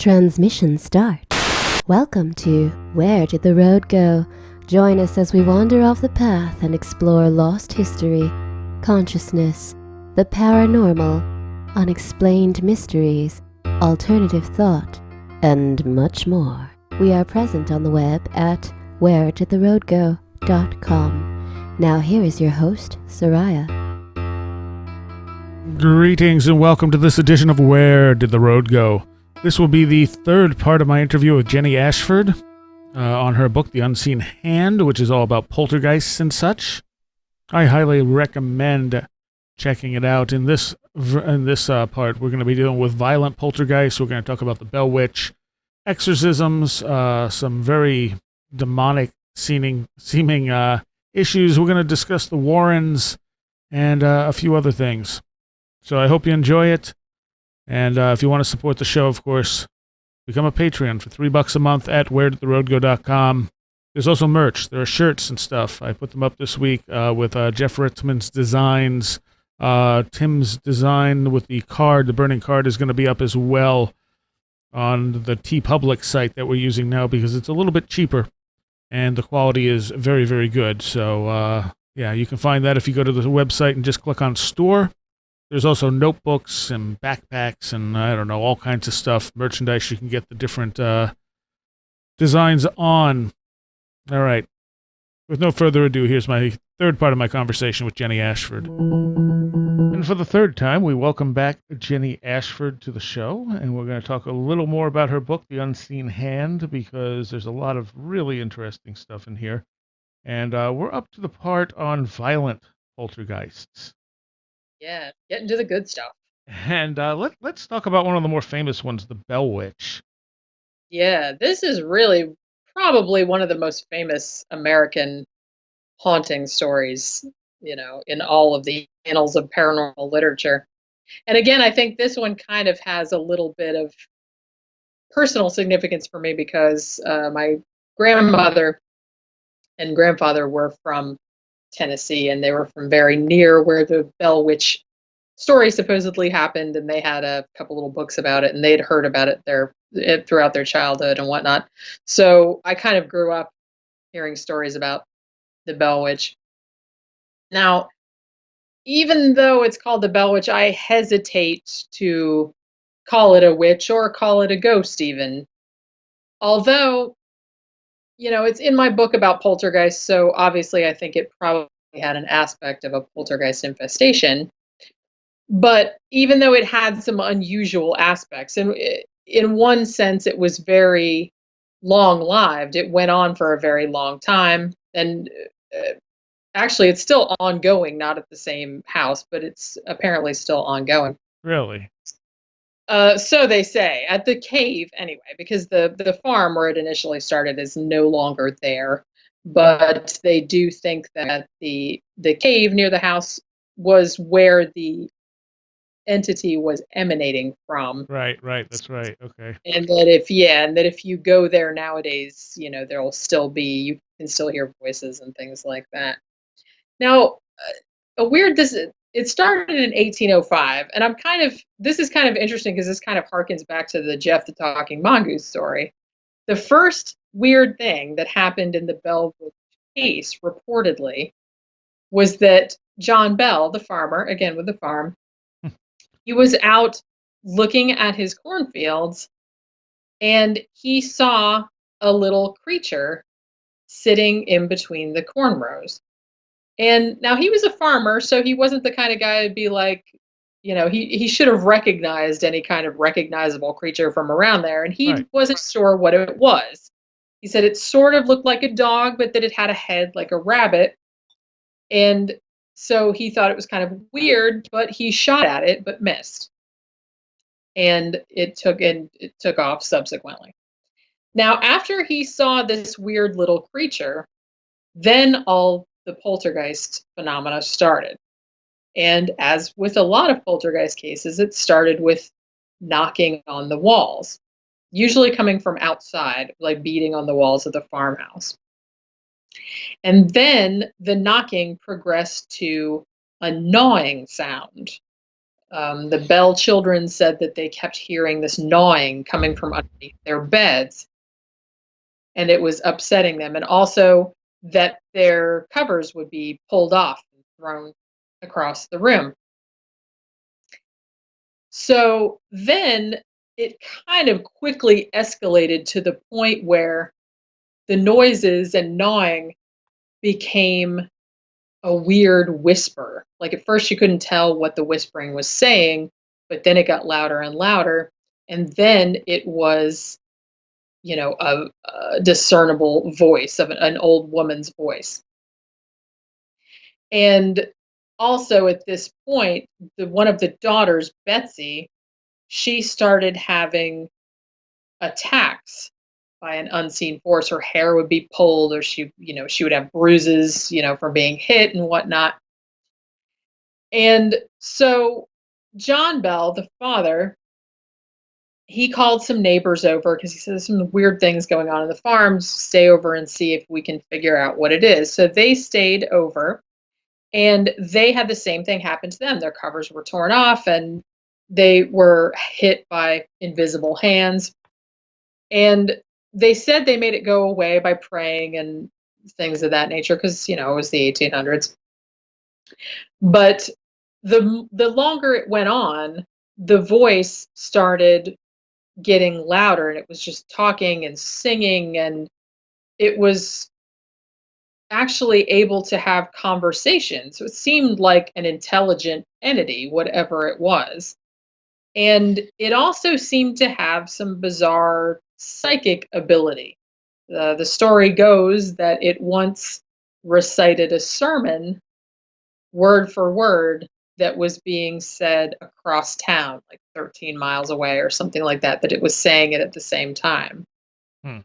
Transmission start. Welcome to Where Did the Road Go? Join us as we wander off the path and explore lost history, consciousness, the paranormal, unexplained mysteries, alternative thought, and much more. We are present on the web at wheredidtheroadgo.com. Now here is your host, Soraya. Greetings and welcome to this edition of Where Did the Road Go? This will be the third part of my interview with Jenny Ashford on her book, The Unseen Hand, which is all about poltergeists and such. I highly recommend checking it out. In this part, we're going to be dealing with violent poltergeists. We're going to talk about the Bell Witch, exorcisms, some very demonic seeming issues. We're going to discuss the Warrens and a few other things. So I hope you enjoy it. And if you want to support the show, of course, become a Patreon for $3 a month at wheredidtheroadgo.com. There's also merch. There are shirts and stuff. I put them up this week with Jeff Ritzman's designs. Tim's design with the card, the burning card, is going to be up as well on the TeePublic site that we're using now because it's a little bit cheaper and the quality is very, very good. So, yeah, you can find that if you go to the website and just click on store. There's also notebooks and backpacks and, I don't know, all kinds of stuff, merchandise you can get the different designs on. All right. With no further ado, here's my third part of my conversation with Jenny Ashford. And for the third time, we welcome back Jenny Ashford to the show, and we're going to talk a little more about her book, The Unseen Hand, because there's a lot of really interesting stuff in here. And we're up to the part on violent poltergeists. Yeah, getting to the good stuff. And let's talk about one of the more famous ones, the Bell Witch. Yeah, this is really probably one of the most famous American haunting stories, in all of the annals of paranormal literature. And again, I think this one kind of has a little bit of personal significance for me because my grandmother and grandfather were from Tennessee, and they were from very near where the Bell Witch story supposedly happened, and they had a couple little books about it, and they'd heard about it throughout their childhood and whatnot. So I kind of grew up hearing stories about the Bell Witch. Now, even though it's called the Bell Witch, I hesitate to call it a witch or call it a ghost even. Although, it's in my book about poltergeists, so obviously I think it probably had an aspect of a poltergeist infestation. But even though it had some unusual aspects, and in one sense it was very long-lived, it went on for a very long time, and actually it's still ongoing, not at the same house, but it's apparently still ongoing. Really? So they say, at the cave anyway, because the farm where it initially started is no longer there. But they do think that the cave near the house was where the entity was emanating from. Right, that's right. Okay. And that if you go there nowadays, there'll still be, you can still hear voices and things like that. Now, it started in 1805, and this is kind of interesting because this kind of harkens back to the Jeff the Talking Mongoose story. The first weird thing that happened in the Bell Witch case, reportedly, was that John Bell, the farmer, again with the farm, he was out looking at his cornfields, and he saw a little creature sitting in between the corn rows. And now he was a farmer, so he wasn't the kind of guy to be like, he should have recognized any kind of recognizable creature from around there, and he wasn't sure what it was. He said it sort of looked like a dog, but that it had a head like a rabbit. And so he thought it was kind of weird, but he shot at it but missed. And it took off subsequently. Now, after he saw this weird little creature, then all the poltergeist phenomena started. And as with a lot of poltergeist cases, it started with knocking on the walls, usually coming from outside, like beating on the walls of the farmhouse. And then the knocking progressed to a gnawing sound, The Bell children said that they kept hearing this gnawing coming from underneath their beds, and it was upsetting them. And also that their covers would be pulled off and thrown across the room. So then it kind of quickly escalated to the point where the noises and gnawing became a weird whisper. Like at first you couldn't tell what the whispering was saying, but then it got louder and louder. And then it was, a discernible voice of an old woman's voice. And also at this point, one of the daughters, Betsy, she started having attacks by an unseen force. Her hair would be pulled, or she would have bruises, from being hit and whatnot. And so John Bell, the father, he called some neighbors over because he said there's some weird things going on in the farms. Stay over and see if we can figure out what it is. So they stayed over, and they had the same thing happen to them. Their covers were torn off and they were hit by invisible hands. And they said they made it go away by praying and things of that nature because, it was the 1800s. But the longer it went on, the voice started getting louder, and it was just talking and singing, and it was actually able to have conversations. So it seemed like an intelligent entity, whatever it was. And it also seemed to have some bizarre psychic ability. The story goes that it once recited a sermon word for word that was being said across town, like 13 miles away or something like that, that it was saying it at the same time. Hmm.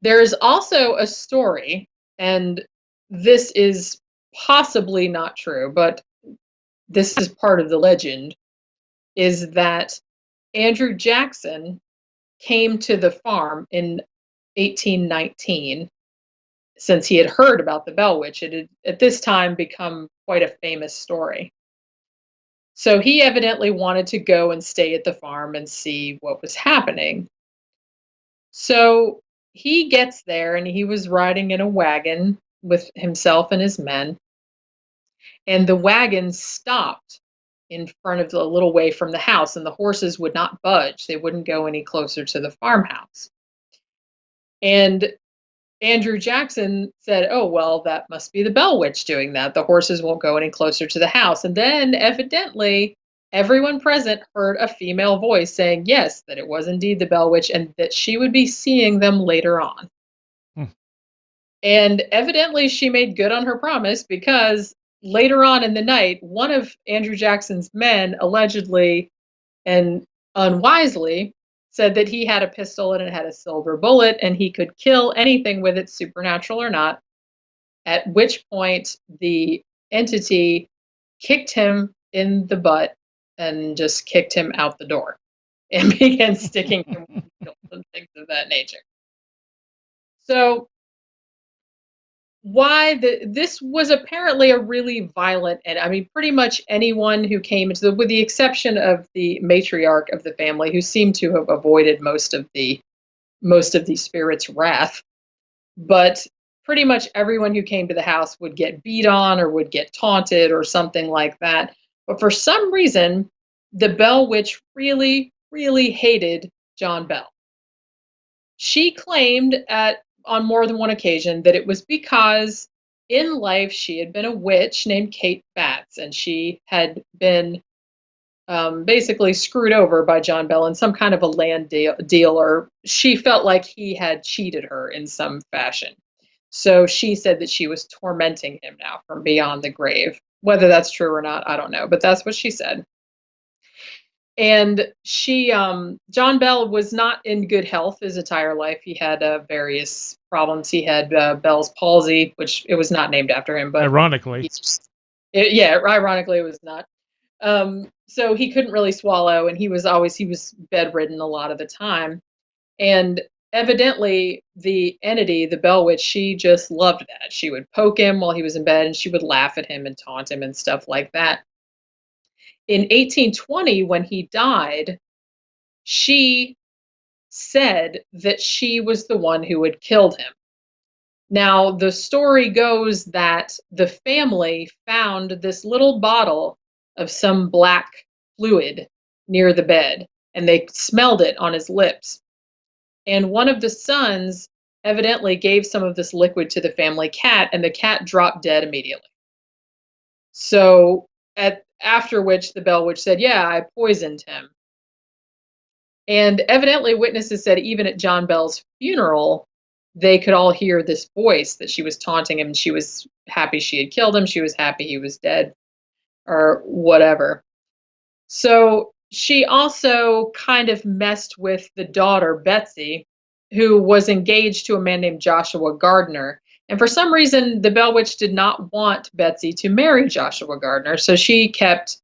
There is also a story, and this is possibly not true, but this is part of the legend, is that Andrew Jackson came to the farm in 1819 since he had heard about the Bell Witch. It had at this time become quite a famous story. So he evidently wanted to go and stay at the farm and see what was happening. So he gets there and he was riding in a wagon with himself and his men, and the wagon stopped in front of the little way from the house, and the horses would not budge. They wouldn't go any closer to the farmhouse. And Andrew Jackson said, "Oh, well, that must be the Bell Witch doing that. The horses won't go any closer to the house." And then, evidently, everyone present heard a female voice saying, yes, that it was indeed the Bell Witch and that she would be seeing them later on. Hmm. And evidently, she made good on her promise because later on in the night, one of Andrew Jackson's men allegedly and unwisely said that he had a pistol and it had a silver bullet and he could kill anything with it, supernatural or not. At which point, the entity kicked him in the butt and just kicked him out the door and began sticking him with needles and things of that nature. So this was apparently a really violent, and I mean pretty much anyone who came into with the exception of the matriarch of the family, who seemed to have avoided most of the spirit's wrath, but pretty much everyone who came to the house would get beat on or would get taunted or something like that. But for some reason, the Bell Witch really, really hated John Bell. She claimed on more than one occasion that it was because in life she had been a witch named Kate Batts, and she had been basically screwed over by John Bell in some kind of a land deal, or she felt like he had cheated her in some fashion. So she said that she was tormenting him now from beyond the grave. Whether that's true or not, I don't know, but that's what she said. And John Bell was not in good health his entire life. He had various problems. He had Bell's palsy, which it was not named after him, but Ironically. Ironically, it was not. So he couldn't really swallow, and he was bedridden a lot of the time. And evidently, the entity, the Bell Witch, she just loved that. She would poke him while he was in bed, and she would laugh at him and taunt him and stuff like that. in 1820, when he died, she said that she was the one who had killed him. Now, the story goes that the family found this little bottle of some black fluid near the bed, and they smelled it on his lips. And one of the sons evidently gave some of this liquid to the family cat, and the cat dropped dead immediately. So, after which the Bell Witch said, "Yeah, I poisoned him." And evidently, witnesses said even at John Bell's funeral, they could all hear this voice that she was taunting him. She was happy she had killed him. She was happy he was dead, or whatever. So she also kind of messed with the daughter, Betsy, who was engaged to a man named Joshua Gardner. And for some reason, the Bell Witch did not want Betsy to marry Joshua Gardner. So she kept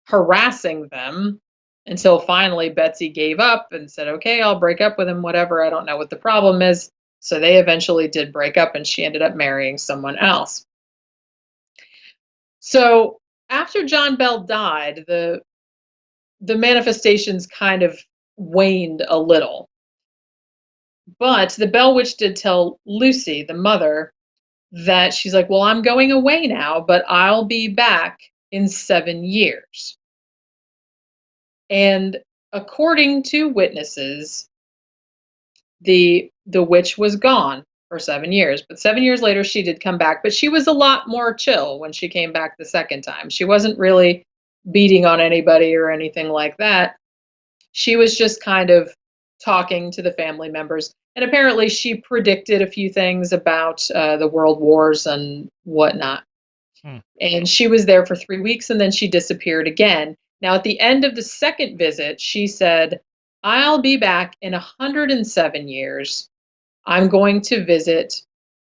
harassing them until finally Betsy gave up and said, "Okay, I'll break up with him, whatever. I don't know what the problem is." So they eventually did break up, and she ended up marrying someone else. So after John Bell died, the manifestations kind of waned a little. But the Bell Witch did tell Lucy, the mother, that she's like, "Well, I'm going away now, but I'll be back in 7 years." And according to witnesses, the witch was gone for 7 years. But 7 years later, she did come back. But she was a lot more chill when she came back the second time. She wasn't really beating on anybody or anything like that. She was just kind of talking to the family members. And apparently, she predicted a few things about the world wars and whatnot. Hmm. And she was there for 3 weeks, and then she disappeared again. Now, at the end of the second visit, she said, "I'll be back in 107 years. I'm going to visit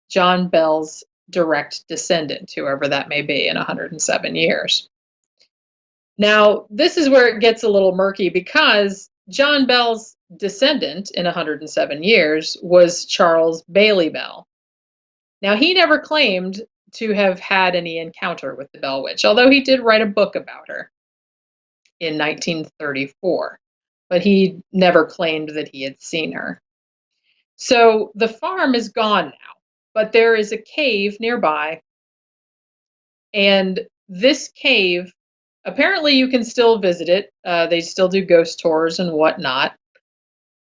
John Bell's direct descendant, whoever that may be, in 107 years." Now, this is where it gets a little murky because John Bell's descendant in 107 years was Charles Bailey Bell. Now, he never claimed to have had any encounter with the Bell Witch, although he did write a book about her in 1934, but he never claimed that he had seen her. So the farm is gone now, but there is a cave nearby, and this cave, apparently you can still visit it. They still do ghost tours and whatnot.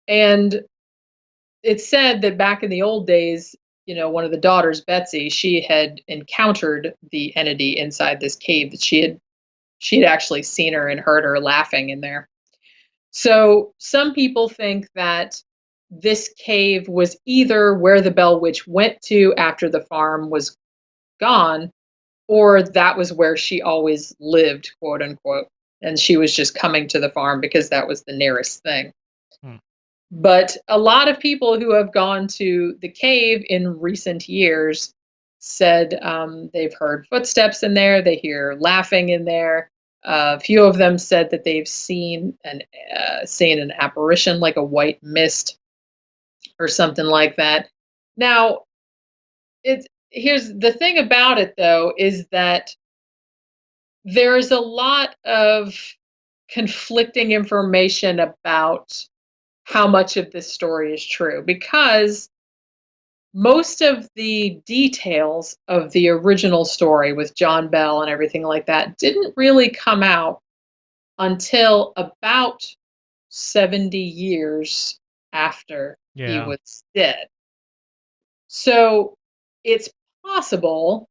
And it's said that back in the old days, one of the daughters, Betsy, she had encountered the entity inside this cave, that she'd actually seen her and heard her laughing in there. So some people think that this cave was either where the Bell Witch went to after the farm was gone, or that was where she always lived, quote unquote. And she was just coming to the farm because that was the nearest thing. Hmm. But a lot of people who have gone to the cave in recent years said they've heard footsteps in there, they hear laughing in there. A few of them said that they've seen an apparition, like a white mist or something like that. Now, here's the thing about it, though, is that there's a lot of conflicting information about how much of this story is true, because most of the details of the original story with John Bell and everything like that didn't really come out until about 70 years after he Yeah. was dead. So it's possible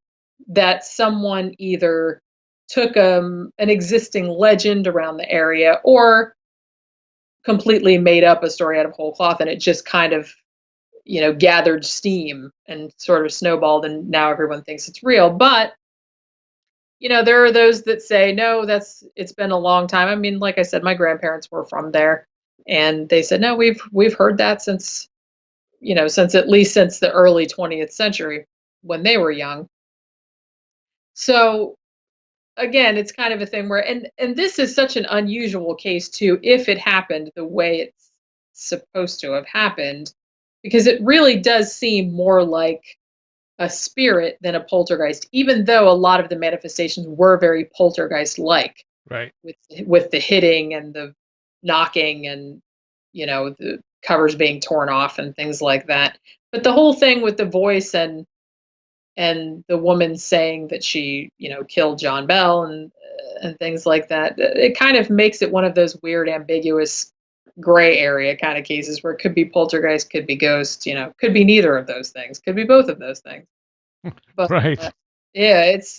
that someone either took an existing legend around the area, or completely made up a story out of whole cloth, and it just kind of gathered steam and sort of snowballed, and now everyone thinks it's real. But there are those that say no, it's been a long time. I mean, like I said, my grandparents were from there, and they said no, we've heard that since since the early 20th century when they were young. So again, it's kind of a thing where, and this is such an unusual case too, if it happened the way it's supposed to have happened, because it really does seem more like a spirit than a poltergeist, even though a lot of the manifestations were very poltergeist like. Right. with the hitting and the knocking and the covers being torn off and things like that. But the whole thing with the voice and the woman saying that she killed John Bell and things like that, it kind of makes it one of those weird ambiguous gray area kind of cases where it could be poltergeist, could be ghost, could be neither of those things, could be both of those things. But Right. yeah, it's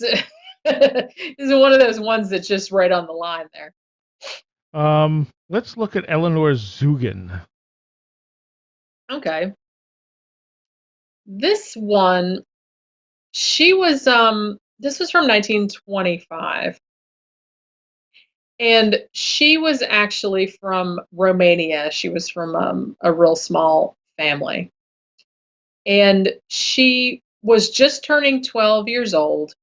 it's one of those ones that's just right on the line there. Let's look at Eleanor Zugan. Okay. This one, this was from 1925, and she was actually from Romania. She was from a real small family. And she was just turning 12 years old,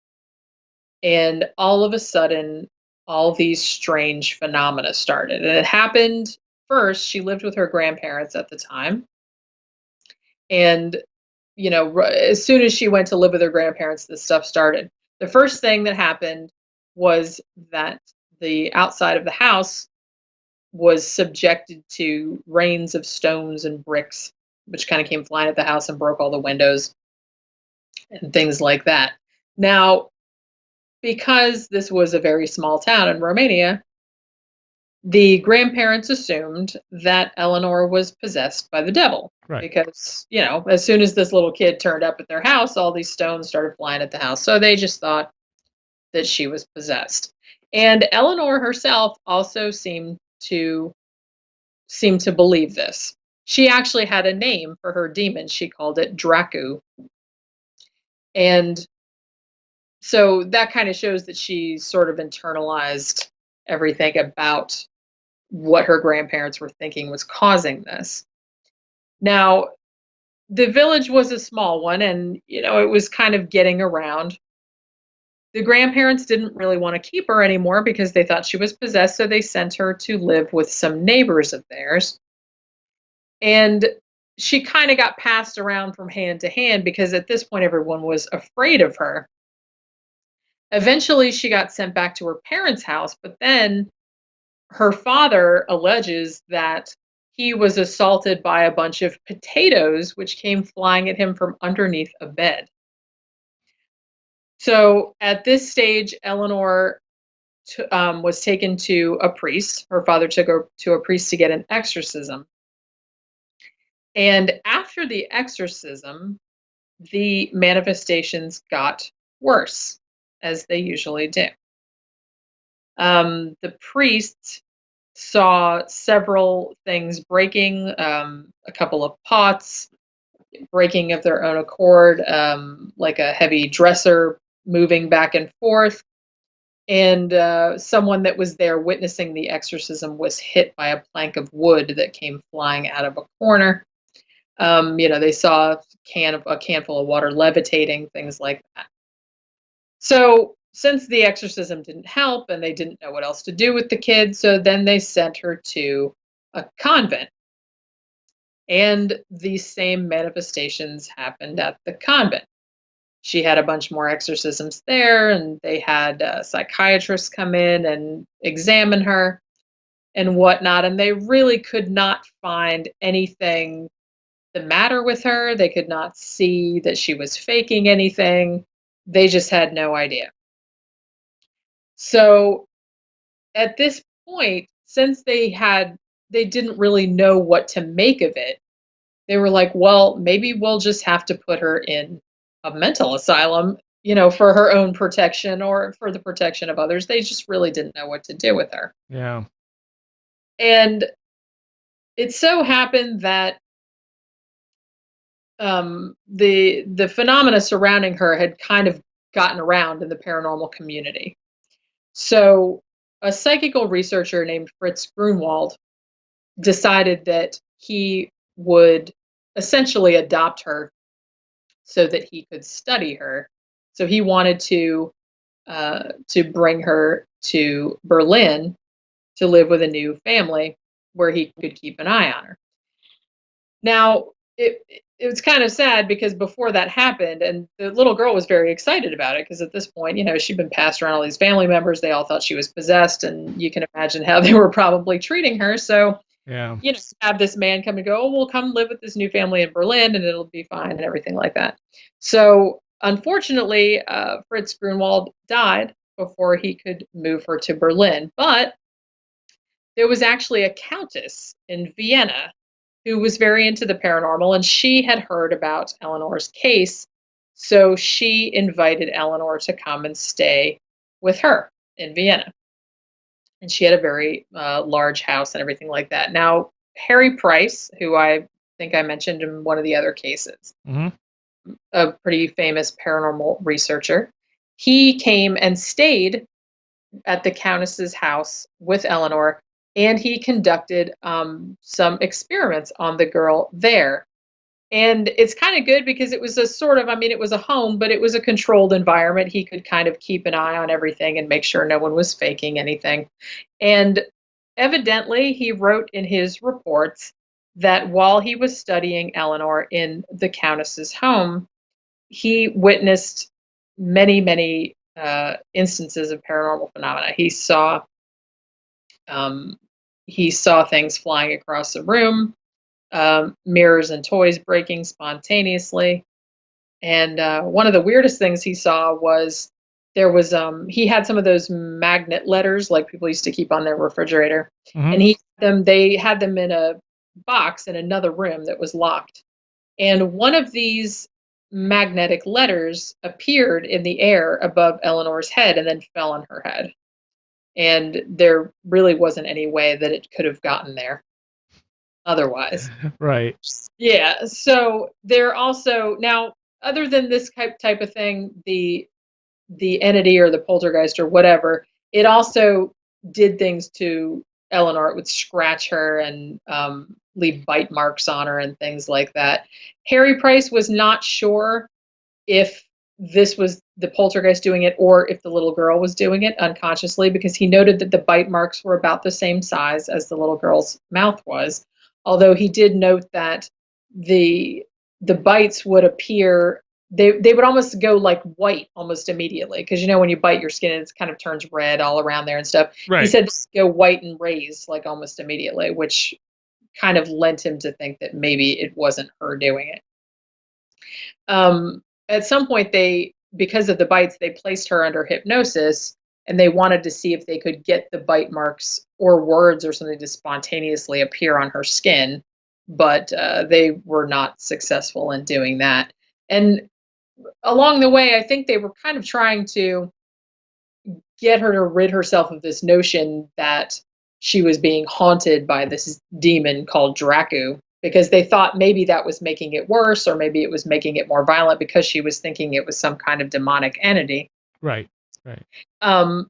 and all of a sudden, all these strange phenomena started. And it happened first, she lived with her grandparents at the time. And, as soon as she went to live with her grandparents, this stuff started. The first thing that happened was that the outside of the house was subjected to rains of stones and bricks, which kind of came flying at the house and broke all the windows and things like that. Now, because this was a very small town in Romania, the grandparents assumed that Eleanor was possessed by the devil Right. because, as soon as this little kid turned up at their house, all these stones started flying at the house. So they just thought that she was possessed. And Eleanor herself also seemed to believe this. She actually had a name for her demon. She called it Dracu. And so that kind of shows that she sort of internalized everything about what her grandparents were thinking was causing this. Now, the village was a small one and, it was kind of getting around. The grandparents didn't really want to keep her anymore because they thought she was possessed, so they sent her to live with some neighbors of theirs. And she kind of got passed around from hand to hand because at this point everyone was afraid of her. Eventually, she got sent back to her parents' house, but then her father alleges that he was assaulted by a bunch of potatoes which came flying at him from underneath a bed. So at this stage, Eleanor was taken to a priest. Her father took her to a priest to get an exorcism. And after the exorcism, the manifestations got worse, as they usually do. The priest saw several things breaking, a couple of pots breaking of their own accord, like a heavy dresser moving back and forth. And someone that was there witnessing the exorcism was hit by a plank of wood that came flying out of a corner. They saw a can full of water levitating, things like that. So, since the exorcism didn't help and they didn't know what else to do with the kid, so then they sent her to a convent. And these same manifestations happened at the convent. She had a bunch more exorcisms there, and they had psychiatrists come in and examine her and whatnot. And they really could not find anything the matter with her. They could not see that she was faking anything. They just had no idea. So at this point, since they didn't really know what to make of it, they were like, well, maybe we'll just have to put her in a mental asylum, for her own protection or for the protection of others. They just really didn't know what to do with her. Yeah. And it so happened that the phenomena surrounding her had kind of gotten around in the paranormal community. So a psychical researcher named Fritz Grunwald decided that he would essentially adopt her so that he could study her. So he wanted to bring her to Berlin to live with a new family where he could keep an eye on her. Now, it was kind of sad because before that happened, and the little girl was very excited about it because at this point, she'd been passed around all these family members. They all thought she was possessed, and you can imagine how they were probably treating her. So, Yeah. have this man come and go, oh, we'll come live with this new family in Berlin and it'll be fine and everything like that. So, unfortunately, Fritz Grunwald died before he could move her to Berlin. But there was actually a countess in Vienna who was very into the paranormal, and she had heard about Eleanor's case. So she invited Eleanor to come and stay with her in Vienna. And she had a very large house and everything like that. Now, Harry Price, who I think I mentioned in one of the other cases, Hmm. a pretty famous paranormal researcher, he came and stayed at the countess's house with Eleanor, and he conducted some experiments on the girl there. And it's kind of good because it was a sort of, I mean, it was a home, but it was a controlled environment. He could kind of keep an eye on everything and make sure no one was faking anything. And evidently, he wrote in his reports that while he was studying Eleanor in the Countess's home, he witnessed many, many instances of paranormal phenomena. Um, he saw things flying across the room, mirrors and toys breaking spontaneously. And one of the weirdest things he saw was he had some of those magnet letters like people used to keep on their refrigerator, Hmm. and they had them in a box in another room that was locked. And one of these magnetic letters appeared in the air above Eleanor's head and then fell on her head. And there really wasn't any way that it could have gotten there otherwise. Right. Yeah, so they're also now, other than this type of thing, the entity or the poltergeist or whatever, it also did things to Eleanor. It would scratch her and leave bite marks on her and things like that. Harry Price was not sure if this was the poltergeist doing it or if the little girl was doing it unconsciously, because he noted that the bite marks were about the same size as the little girl's mouth was. Although he did note that the the bites would appear, they would almost go like white almost immediately, because when you bite your skin it kind of turns red all around there and stuff. He Right. said go white and raise like almost immediately, which kind of lent him to think that maybe it wasn't her doing it. At some point, because of the bites, they placed her under hypnosis, and they wanted to see if they could get the bite marks or words or something to spontaneously appear on her skin, but they were not successful in doing that. And along the way, I think they were kind of trying to get her to rid herself of this notion that she was being haunted by this demon called Dracu, because they thought maybe that was making it worse, or maybe it was making it more violent because she was thinking it was some kind of demonic entity. Right. Right. Um,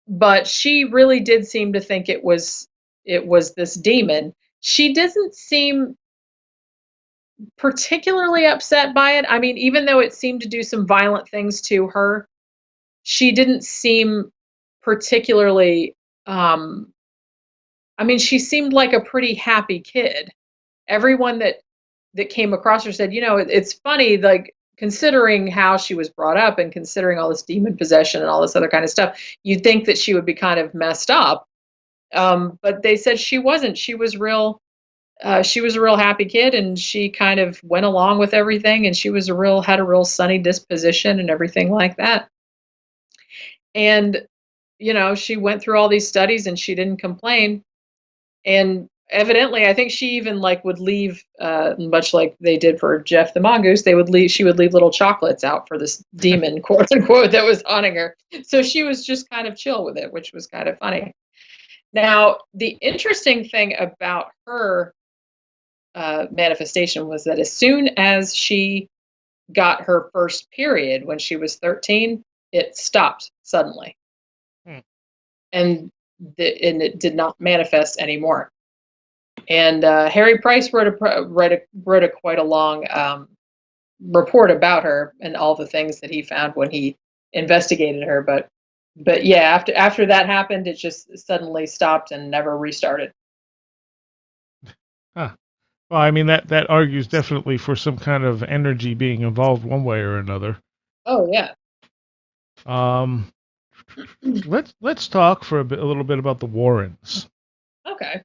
but she really did seem to think it was this demon. She doesn't seem particularly upset by it. I mean, even though it seemed to do some violent things to her, she didn't seem particularly um I mean, she seemed like a pretty happy kid. Everyone that came across her said, it's funny, like, considering how she was brought up and considering all this demon possession and all this other kind of stuff, you'd think that she would be kind of messed up. But they said she wasn't. She was a real happy kid, and she kind of went along with everything, and she was had a real sunny disposition and everything like that. And she went through all these studies and she didn't complain. And evidently, I think she even like would leave, much like they did for Jeff the mongoose. She would leave little chocolates out for this demon, quote unquote, that was haunting her. So she was just kind of chill with it, which was kind of funny. Now, the interesting thing about her manifestation was that as soon as she got her first period when she was 13, it stopped suddenly, Hmm. and and it did not manifest anymore. And Harry Price wrote a quite a long report about her and all the things that he found when he investigated her. But yeah, after that happened, it just suddenly stopped and never restarted. Huh. Well, I mean that argues definitely for some kind of energy being involved one way or another. Oh yeah. Um, let's talk for a little bit about the Warrens. Okay.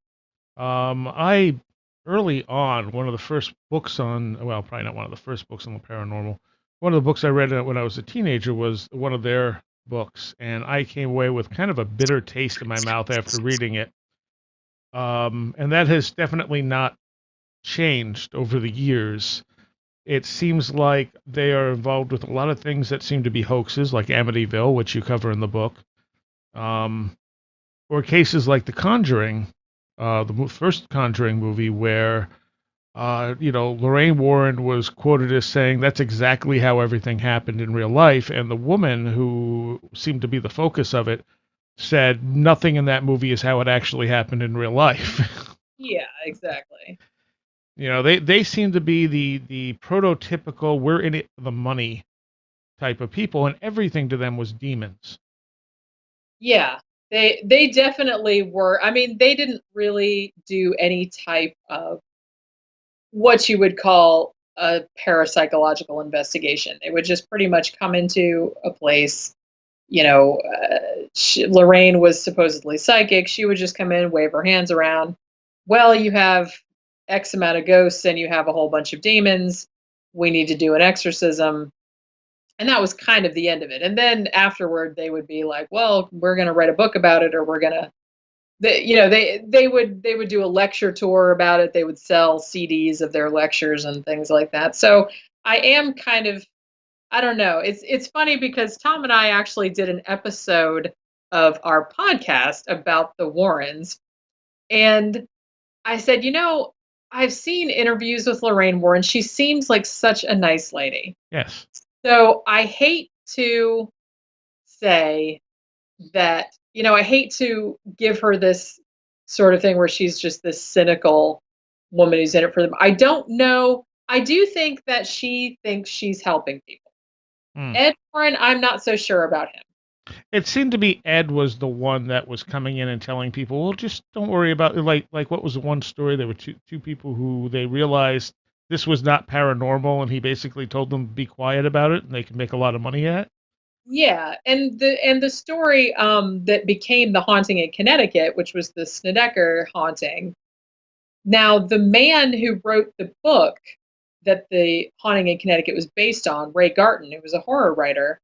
I early on one of the first books on well, probably not one of the first books on the paranormal. One of the books I read when I was a teenager was one of their books, and I came away with kind of a bitter taste in my mouth after reading it. And that has definitely not changed over the years. It seems like they are involved with a lot of things that seem to be hoaxes, like Amityville, which you cover in the book, um, or cases like The Conjuring, first Conjuring movie, where Lorraine Warren was quoted as saying that's exactly how everything happened in real life, and the woman who seemed to be the focus of it said nothing in that movie is how it actually happened in real life. Yeah, exactly. They seem to be the prototypical we're in it for the money type of people, and everything to them was demons. Yeah. They definitely were. I mean, they didn't really do any type of what you would call a parapsychological investigation. They would just pretty much come into a place. Lorraine was supposedly psychic. She would just come in, wave her hands around. Well, you have X amount of ghosts and you have a whole bunch of demons. We need to do an exorcism. And that was kind of the end of it. And then afterward, they would be like, "Well, we're going to write a book about it, or we're going to." They would do a lecture tour about it. They would sell CDs of their lectures and things like that. So I am kind of, I don't know. It's funny because Tom and I actually did an episode of our podcast about the Warrens, and I said, I've seen interviews with Lorraine Warren. She seems like such a nice lady. Yes. So I hate to say that, I hate to give her this sort of thing where she's just this cynical woman who's in it for them. I don't know. I do think that she thinks she's helping people. Hmm. Ed Warren, I'm not so sure about him. It seemed to be Ed was the one that was coming in and telling people, "Well, just don't worry about it." Like what was the one story? There were two people who they realized this was not paranormal, and he basically told them to be quiet about it, and they could make a lot of money at it. Yeah, and the story that became the haunting in Connecticut, which was the Snedeker haunting. Now, the man who wrote the book that the haunting in Connecticut was based on, Ray Garton, who was a horror writer,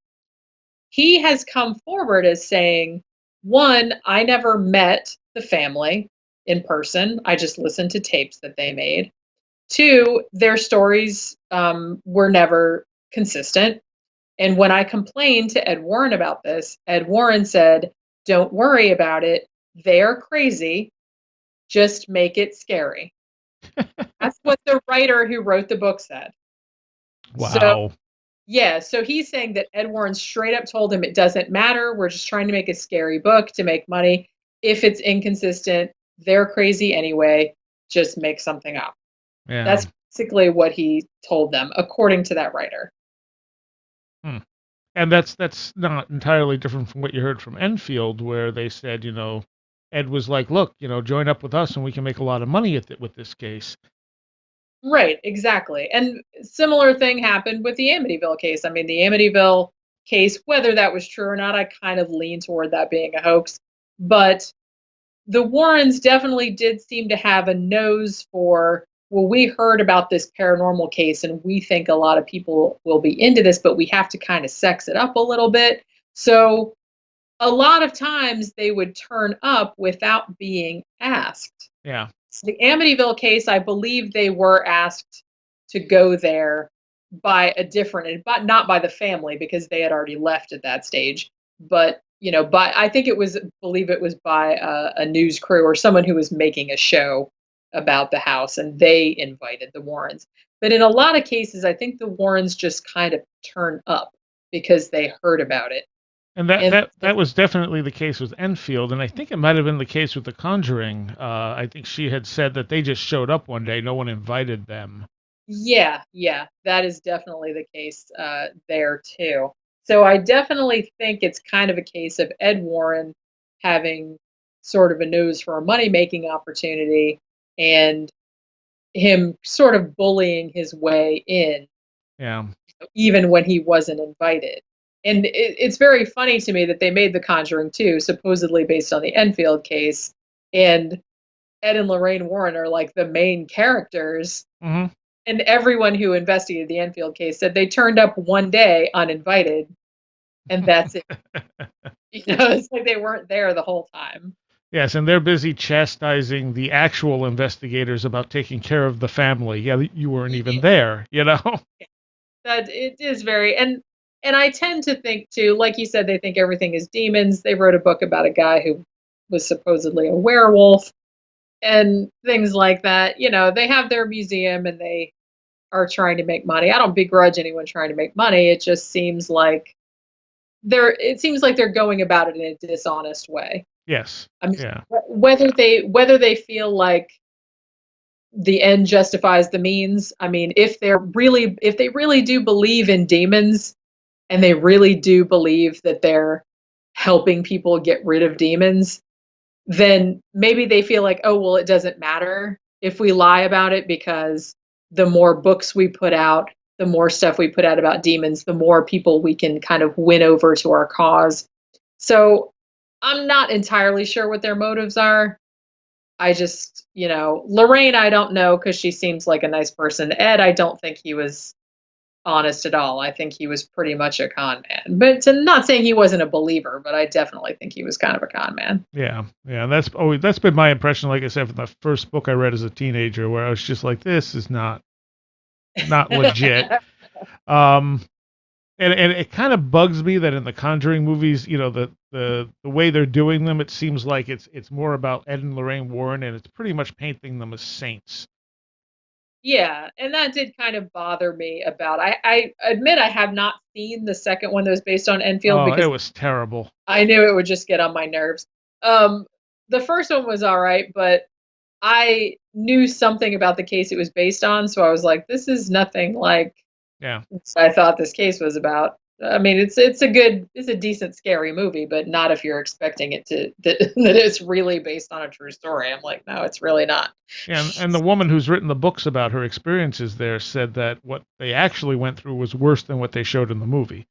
he has come forward as saying, one, I never met the family in person. I just listened to tapes that they made. Two, their stories were never consistent. And when I complained to Ed Warren about this, Ed Warren said, don't worry about it. They're crazy. Just make it scary. That's what the writer who wrote the book said. So, Wow. yeah, so he's saying that Ed Warren straight up told him it doesn't matter. We're just trying to make a scary book to make money. If it's inconsistent, they're crazy anyway. Just make something up. Yeah. That's basically what he told them, according to that writer. Hmm. And that's not entirely different from what you heard from Enfield, where they said, Ed was like, "Look, join up with us, and we can make a lot of money with this case." Right, exactly. And similar thing happened with the Amityville case. I mean, the Amityville case, whether that was true or not, I kind of lean toward that being a hoax. But the Warrens definitely did seem to have a nose for, well, we heard about this paranormal case and we think a lot of people will be into this, but we have to kind of sex it up a little bit. So a lot of times they would turn up without being asked. Yeah. The Amityville case, I believe they were asked to go there by a different, but not by the family because they had already left at that stage. But by I think it was, believe it was by a news crew or someone who was making a show about the house, and they invited the Warrens. But in a lot of cases, I think the Warrens just kind of turn up because they heard about it. And that And that that was definitely the case with Enfield, and I think it might have been the case with The Conjuring. I think she had said that they just showed up one day, no one invited them. yeah, yeah, that is definitely the case there too. So I definitely think it's kind of a case of Ed Warren having sort of a nose for a money making opportunity, and him sort of bullying his way in, Yeah. even when he wasn't invited. And it's very funny to me that they made The Conjuring 2 supposedly based on the Enfield case, and Ed and Lorraine Warren are like the main characters. Hmm. And everyone who investigated the Enfield case said they turned up one day uninvited, and that's it. It's like they weren't there the whole time. Yes, and they're busy chastising the actual investigators about taking care of the family. Yeah, you weren't even there, you know? That it is very, and I tend to think too, like you said, they think everything is demons. They wrote a book about a guy who was supposedly a werewolf and things like that. They have their museum and they are trying to make money. I don't begrudge anyone trying to make money. It just seems like they're going about it in a dishonest way. Yes. I mean, Yeah. whether they feel like the end justifies the means. I mean, if they really do believe in demons and they really do believe that they're helping people get rid of demons, then maybe they feel like, oh, well, it doesn't matter if we lie about it, because the more books we put out, the more stuff we put out about demons, the more people we can kind of win over to our cause. So I'm not entirely sure what their motives are. I just, Lorraine, I don't know, because she seems like a nice person. Ed, I don't think he was honest at all. I think he was pretty much a con man. But not saying he wasn't a believer, but I definitely think he was kind of a con man. Yeah. Yeah. That's been my impression, like I said, from the first book I read as a teenager, where I was just like, this is not legit. Um and it kind of bugs me that in the Conjuring movies, the way they're doing them, it seems like it's more about Ed and Lorraine Warren, and it's pretty much painting them as saints. Yeah, and that did kind of bother me about. I admit I have not seen the second one that was based on Enfield, Oh, it because was terrible. I knew it would just get on my nerves. Um, the first one was all right, but I knew something about the case it was based on, so I was like, this is nothing like Yeah. what I thought this case was about. I mean, it's a decent scary movie, but not if you're expecting it to that it's really based on a true story. I'm like, no, it's really not. Yeah, and the woman who's written the books about her experiences there said that what they actually went through was worse than what they showed in the movie.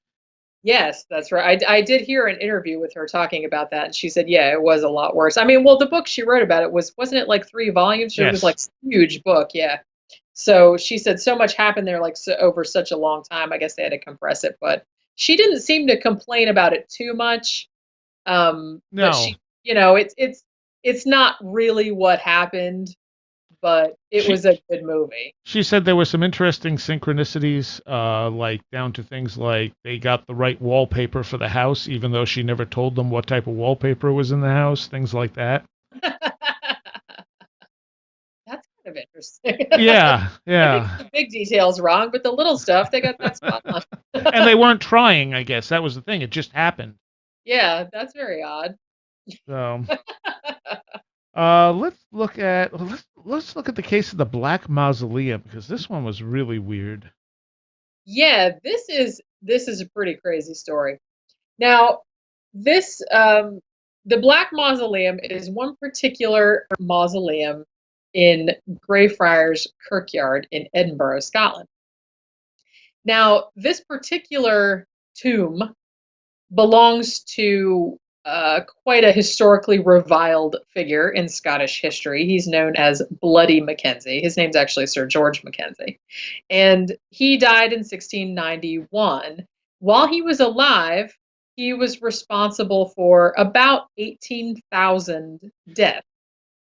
Yes, that's right. I did hear an interview with her talking about that, and she said, yeah, it was a lot worse. I mean, well, the book she wrote about it wasn't it like 3 volumes? It was Yes. like a huge book, yeah. So she said so much happened there, like over such a long time. I guess they had to compress it, but she didn't seem to complain about it too much. But No. it's not really what happened, but it She was a good movie. she said there were some interesting synchronicities, like down to things like they got the right wallpaper for the house, even though she never told them what type of wallpaper was in the house, things like that. That's kind of interesting. Yeah, I think yeah. the big details wrong, but the little stuff, they got that spot on. And they weren't trying, I guess. That was the thing. It just happened. Yeah, that's very odd. So, let's look at the case of the Black Mausoleum, because this one was really weird. Yeah, this is a pretty crazy story. Now, this the Black Mausoleum is one particular mausoleum in Greyfriars Kirkyard in Edinburgh, Scotland. Now, this particular tomb belongs to quite a historically reviled figure in Scottish history. He's known as Bloody Mackenzie. His name's actually Sir George Mackenzie. And he died in 1691. While he was alive, he was responsible for about 18,000 deaths.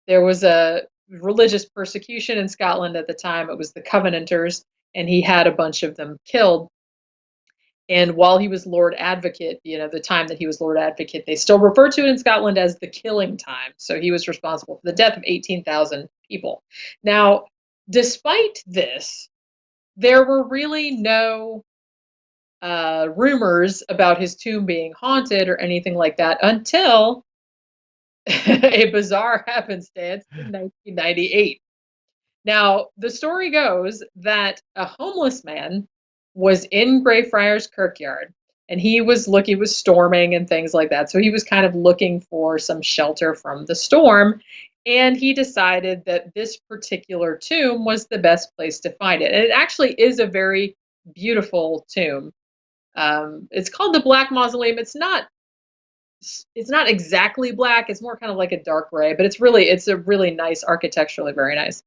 There was a religious persecution in Scotland at the time. It was the Covenanters, and he had a bunch of them killed. And while he was Lord Advocate, the time that he was Lord Advocate, they still refer to it in Scotland as the killing time. So he was responsible for the death of 18,000 people. Now, despite this, there were really no rumors about his tomb being haunted or anything like that until a bizarre happenstance in 1998. Now, the story goes that a homeless man was in Greyfriars Kirkyard, and he was storming and things like that. So he was kind of looking for some shelter from the storm. And he decided that this particular tomb was the best place to find it. And it actually is a very beautiful tomb. It's called the Black Mausoleum. It's not exactly black. It's more kind of like a dark gray, but it's a really nice, architecturally very nice.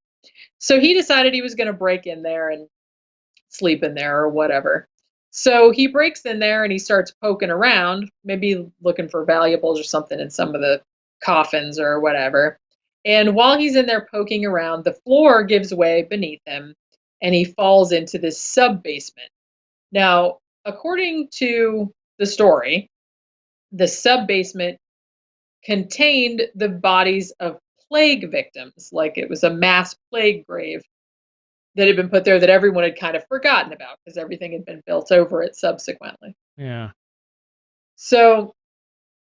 So he decided he was going to break in there and sleep in there or whatever. So he breaks in there and he starts poking around, maybe looking for valuables or something in some of the coffins or whatever. And while he's in there poking around, the floor gives way beneath him and he falls into this sub basement. Now, according to the story, the sub basement contained the bodies of plague victims, like it was a mass plague grave that had been put there that everyone had kind of forgotten about because everything had been built over it subsequently. Yeah. So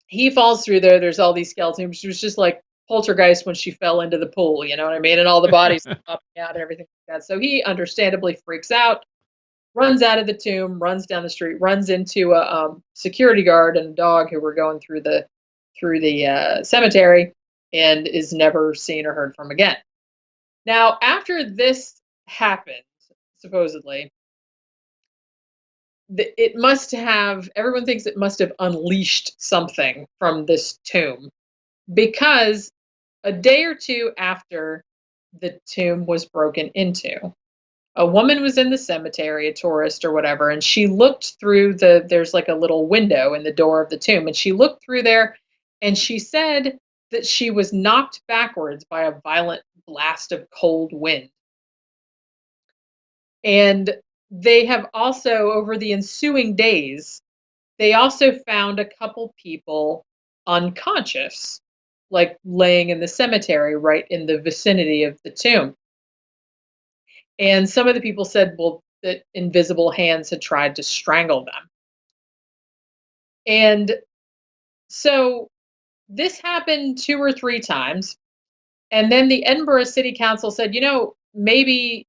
he falls through there. There's all these skeletons. She was just like Poltergeist when she fell into the pool, you know what I mean? And all the bodies popping out and everything like that. So he understandably freaks out, runs out of the tomb, runs down the street, runs into a security guard and a dog who were going through the cemetery, and is never seen or heard from again. Now, after this happened, supposedly, it must have, everyone thinks it must have unleashed something from this tomb, because a day or two after the tomb was broken into, a woman was in the cemetery, a tourist or whatever, and she looked through there's like a little window in the door of the tomb, and she looked through there and she said that she was knocked backwards by a violent blast of cold wind. And they have also, over the ensuing days, they also found a couple people unconscious, like laying in the cemetery right in the vicinity of the tomb. And some of the people said, well, that invisible hands had tried to strangle them. And so this happened 2 or 3 times. And then the Edinburgh City Council said, maybe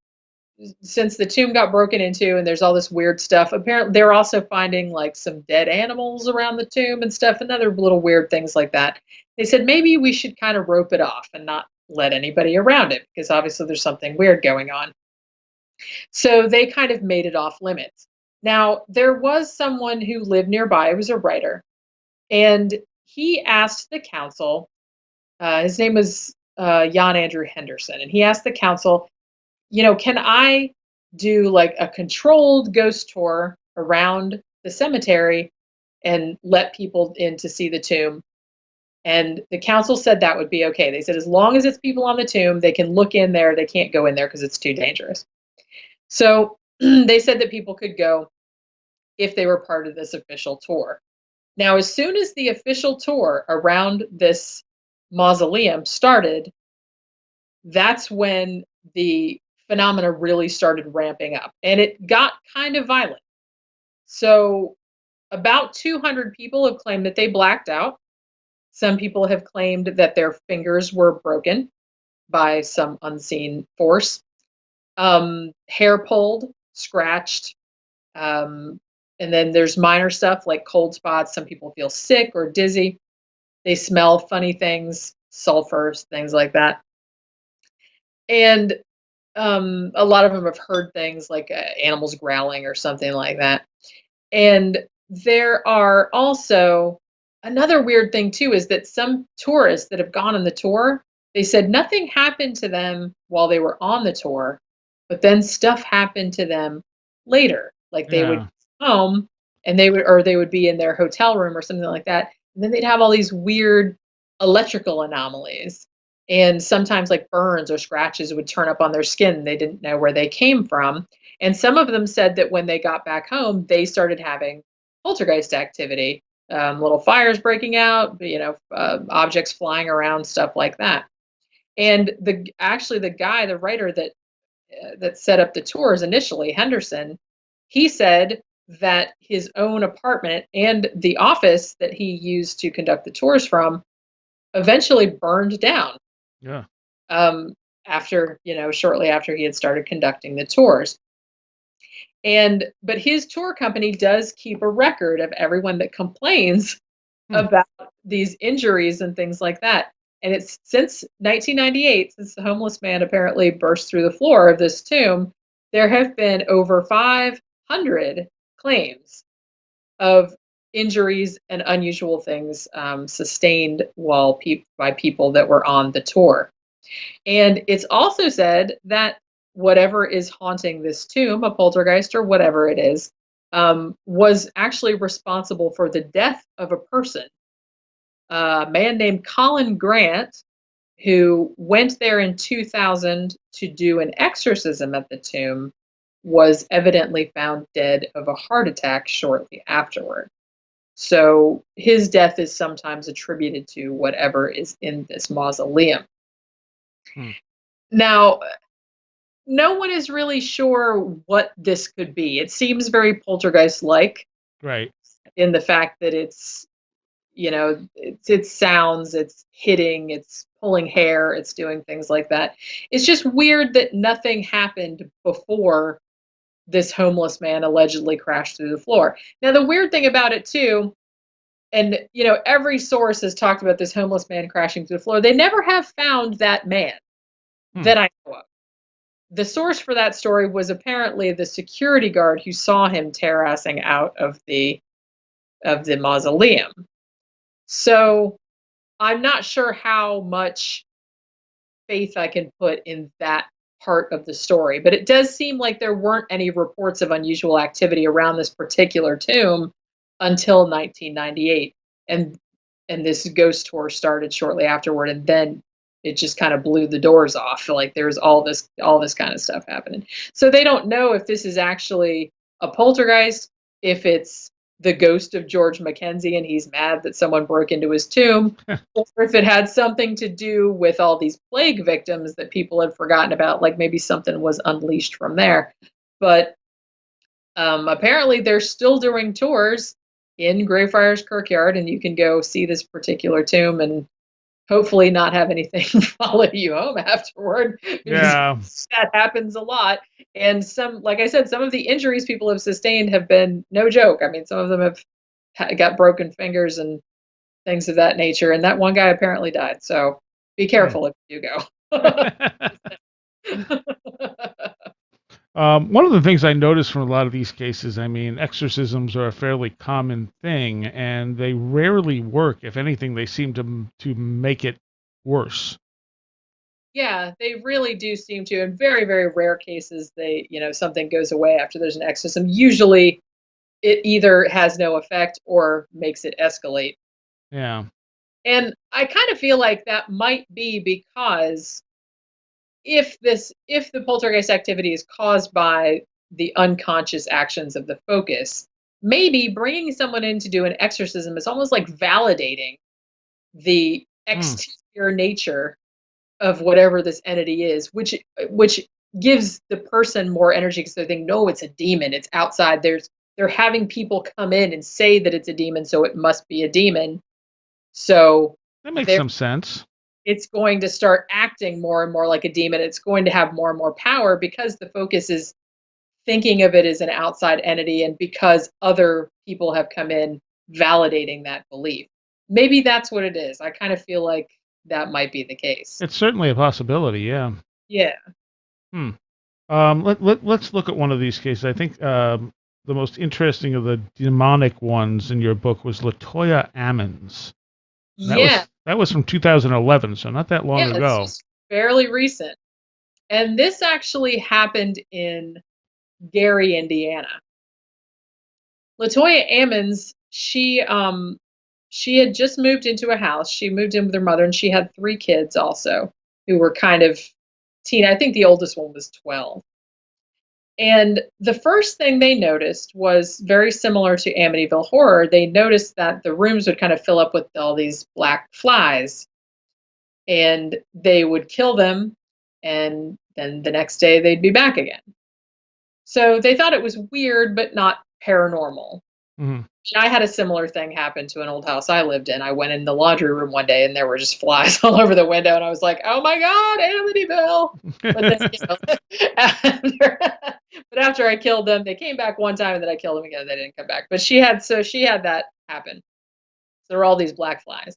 since the tomb got broken into and there's all this weird stuff, apparently they're also finding like some dead animals around the tomb and stuff and other little weird things like that. They said maybe we should kind of rope it off and not let anybody around it because obviously there's something weird going on. So they kind of made it off limits. Now, there was someone who lived nearby, he was a writer, and he asked the council, his name was Jan Andrew Henderson, and he asked the council, can I do like a controlled ghost tour around the cemetery and let people in to see the tomb? And the council said that would be okay. They said as long as it's people on the tomb, they can look in there. They can't go in there because it's too dangerous. So they said that people could go if they were part of this official tour. Now, as soon as the official tour around this mausoleum started, that's when the phenomena really started ramping up and it got kind of violent. So, about 200 people have claimed that they blacked out. Some people have claimed that their fingers were broken by some unseen force, hair pulled, scratched, um, and then there's minor stuff like cold spots. Some people feel sick or dizzy. They smell funny things, sulfurs, things like that. And a lot of them have heard things like animals growling or something like that. And there are also another weird thing too is that some tourists that have gone on the tour, they said nothing happened to them while they were on the tour, but then stuff happened to them later. Like they would Yeah. come home and they would be in their hotel room or something like that. And then they'd have all these weird electrical anomalies. And sometimes like burns or scratches would turn up on their skin. They didn't know where they came from. And some of them said that when they got back home, they started having poltergeist activity, little fires breaking out, objects flying around, stuff like that. And the guy, the writer that set up the tours initially, Henderson, he said that his own apartment and the office that he used to conduct the tours from eventually burned down Yeah. um, shortly after he had started conducting the tours. But his tour company does keep a record of everyone that complains Hmm. about these injuries and things like that. And it's since 1998, since the homeless man apparently burst through the floor of this tomb, there have been over 500 claims of injuries and unusual things sustained by people that were on the tour. And it's also said that whatever is haunting this tomb, a poltergeist or whatever it is, was actually responsible for the death of a person. A man named Colin Grant, who went there in 2000 to do an exorcism at the tomb, was evidently found dead of a heart attack shortly afterward. So his death is sometimes attributed to whatever is in this mausoleum. Hmm. Now, no one is really sure what this could be. It seems very poltergeist-like Right. in the fact that it's sounds, it's hitting, it's pulling hair, it's doing things like that. It's just weird that nothing happened before this homeless man allegedly crashed through the floor. Now, the weird thing about it too, and every source has talked about this homeless man crashing through the floor. They never have found that man Hmm. that I know of. The source for that story was apparently the security guard who saw him terracing out of the mausoleum. So I'm not sure how much faith I can put in that part of the story, but it does seem like there weren't any reports of unusual activity around this particular tomb until 1998, and this ghost tour started shortly afterward, and then it just kind of blew the doors off. Like there's all this kind of stuff happening. So they don't know if this is actually a poltergeist, if it's the ghost of George Mackenzie and he's mad that someone broke into his tomb, or if it had something to do with all these plague victims that people had forgotten about, like maybe something was unleashed from there. But apparently they're still doing tours in Greyfriars Kirkyard, and you can go see this particular tomb and hopefully not have anything follow you home afterward, because Yeah. that happens a lot. And like I said, some of the injuries people have sustained have been no joke. I mean, some of them have got broken fingers and things of that nature. And that one guy apparently died. So be Hmm. careful if you go. One of the things I notice from a lot of these cases, I mean, exorcisms are a fairly common thing, and they rarely work. If anything, they seem to make it worse. Yeah, they really do seem to. In very, very rare cases, something goes away after there's an exorcism. Usually it either has no effect or makes it escalate. Yeah. And I kind of feel like that might be because if the poltergeist activity is caused by the unconscious actions of the focus, maybe bringing someone in to do an exorcism is almost like validating the Mm. exterior nature of whatever this entity is, which gives the person more energy because they think, no, it's a demon, it's outside. They're having people come in and say that it's a demon, so it must be a demon. So That makes there some sense. it's going to start acting more and more like a demon. It's going to have more and more power because the focus is thinking of it as an outside entity, and because other people have come in validating that belief. Maybe that's what it is. I kind of feel like that might be the case. It's certainly a possibility. Yeah. Yeah. Hmm. Let's look at one of these cases. I think the most interesting of the demonic ones in your book was Latoya Ammons. And Yeah. that was from 2011, so not that long Yeah, it's ago. just fairly recent. And this actually happened in Gary, Indiana. Latoya Ammons, she had just moved into a house. She moved in with her mother, and she had 3 kids also who were kind of teen. I think the oldest one was 12. And the first thing they noticed was very similar to Amityville Horror. They noticed that the rooms would kind of fill up with all these black flies, and they would kill them, and then the next day they'd be back again. So they thought it was weird, but not paranormal. Mhm. I had a similar thing happen to an old house I lived in. I went in the laundry room one day and there were just flies all over the window, and I was like, "Oh my god, Amityville!" But then, after, but after I killed them, they came back one time, and then I killed them again. They didn't come back. But she had that happen. So there were all these black flies.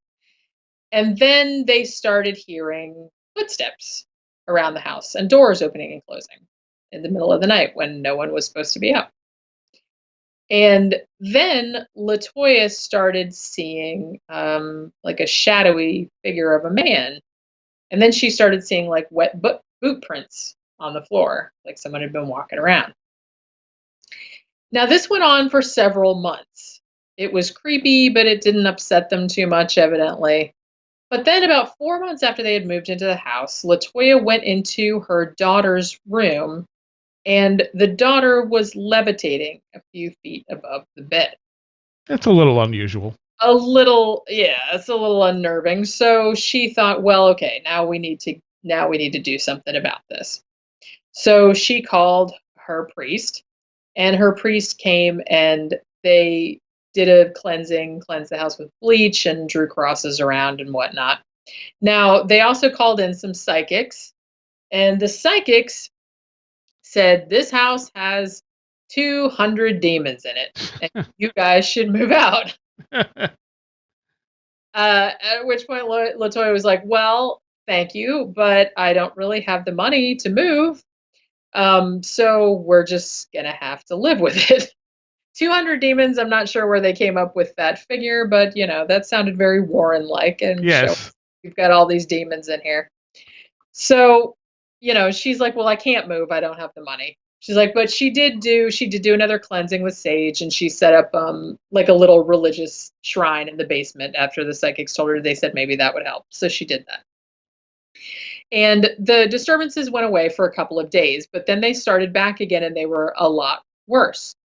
And then they started hearing footsteps around the house and doors opening and closing in the middle of the night when no one was supposed to be up. And then Latoya started seeing like a shadowy figure of a man. And then she started seeing like wet boot prints on the floor, like someone had been walking around. Now, this went on for several months. It was creepy, but it didn't upset them too much, evidently. But then, about 4 months after they had moved into the house, Latoya went into her daughter's room, and the daughter was levitating a few feet above the bed. That's a little unusual. A little, yeah, it's a little unnerving. So she thought, well, okay, now we need to do something about this. So she called her priest, and her priest came and they did a cleanse the house with bleach and drew crosses around and whatnot. Now, they also called in some psychics, and the psychics said this house has 200 demons in it, and you guys should move out. At which point, Latoya was like, "Well, thank you, but I don't really have the money to move, so we're just gonna have to live with it." 200 demons. I'm not sure where they came up with that figure, but that sounded very Warren-like, and show Yes. we've got all these demons in here. So, she's like, "Well, I can't move. I don't have the money." She's like, "But she did do another cleansing with sage, and she set up like a little religious shrine in the basement after the psychics told her they said maybe that would help." So she did that. And the disturbances went away for a couple of days, but then they started back again and they were a lot worse.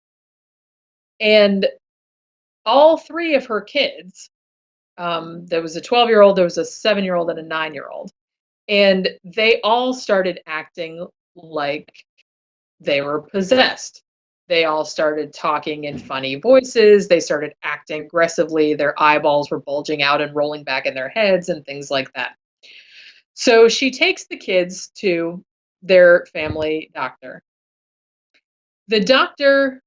And all three of her kids, there was a 12-year-old, there was a 7-year-old, and a 9-year-old, and they all started acting like they were possessed. They all started talking in funny voices. They started acting aggressively. Their eyeballs were bulging out and rolling back in their heads and things like that. So she takes the kids to their family doctor. The doctor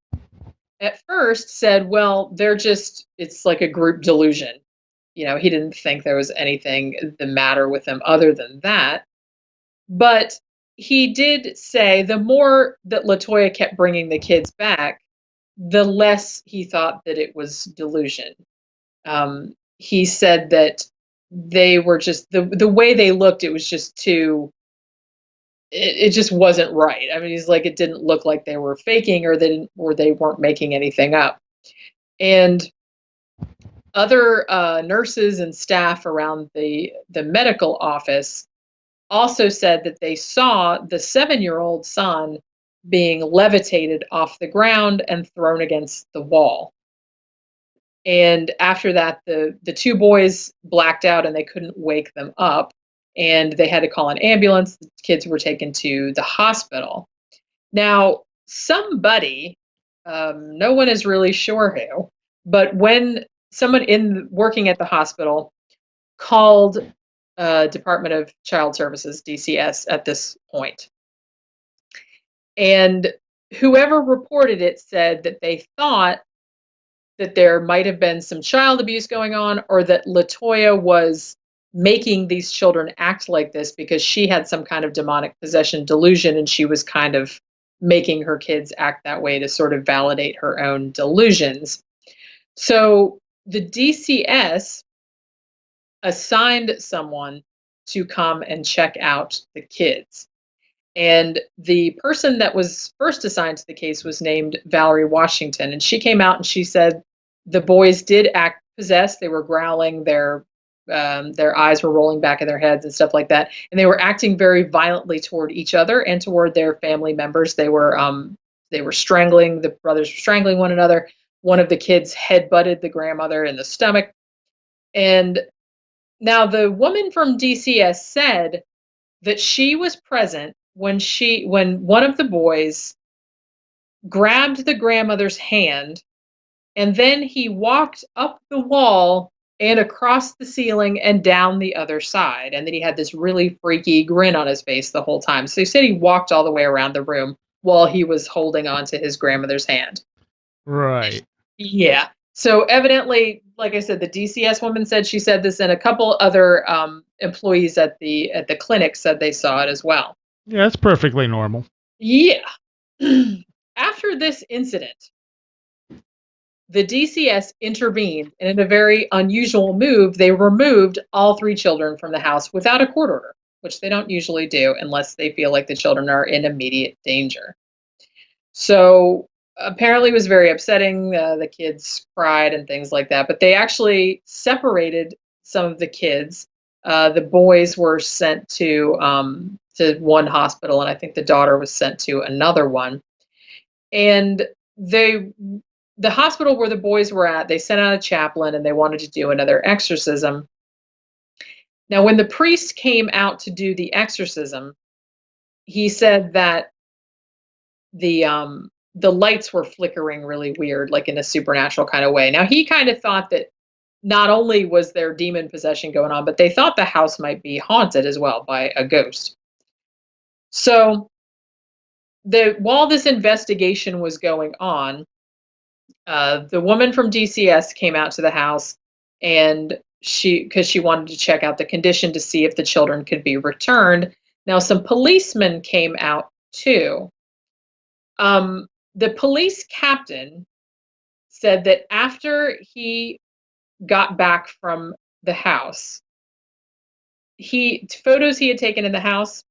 at first said, well, it's like a group delusion. He didn't think there was anything the matter with them other than that. But he did say the more that Latoya kept bringing the kids back, the less he thought that it was delusion. He said that they were just the way they looked, it was just too it just wasn't right. I mean, he's like, it didn't look like they were faking or they weren't making anything up. And other nurses and staff around the medical office also said that they saw the 7-year-old son being levitated off the ground and thrown against the wall. And after that, the two boys blacked out and they couldn't wake them up. And they had to call an ambulance. The kids were taken to the hospital. Now, somebody, no one is really sure who, but when someone working at the hospital called Department of Child Services, DCS, at this point. And whoever reported it said that they thought that there might have been some child abuse going on, or that Latoya was making these children act like this because she had some kind of demonic possession delusion, and she was kind of making her kids act that way to sort of validate her own delusions. So the DCS assigned someone to come and check out the kids. And the person that was first assigned to the case was named Valerie Washington. And she came out and she said the boys did act possessed. They were growling, their eyes were rolling back in their heads and stuff like that. And they were acting very violently toward each other and toward their family members. They were strangling, the brothers were strangling one another. One of the kids headbutted the grandmother in the stomach. And now the woman from DCS said that she was present when one of the boys grabbed the grandmother's hand, and then he walked up the wall and across the ceiling and down the other side, and then he had this really freaky grin on his face the whole time. So he said he walked all the way around the room while he was holding on to his grandmother's hand. Right. Yeah. So evidently, like I said, the DCS woman said she said this, and a couple other employees at the clinic said they saw it as well. Yeah, that's perfectly normal. Yeah. After this incident, the DCS intervened, and in a very unusual move, they removed all three children from the house without a court order, which they don't usually do unless they feel like the children are in immediate danger. So apparently, it was very upsetting. The kids cried and things like that, but they actually separated some of the kids. The boys were sent to one hospital, and I think the daughter was sent to another one. And they the hospital where the boys were at, they sent out a chaplain and they wanted to do another exorcism. Now, when the priest came out to do the exorcism, he said that the lights were flickering really weird, like in a supernatural kind of way. Now, he kind of thought that not only was there demon possession going on, but they thought the house might be haunted as well by a ghost. So, while this investigation was going on, the woman from DCS came out to the house, and because she wanted to check out the condition to see if the children could be returned. Now, some policemen came out too. The police captain said that after he got back from the house, photos he had taken in the house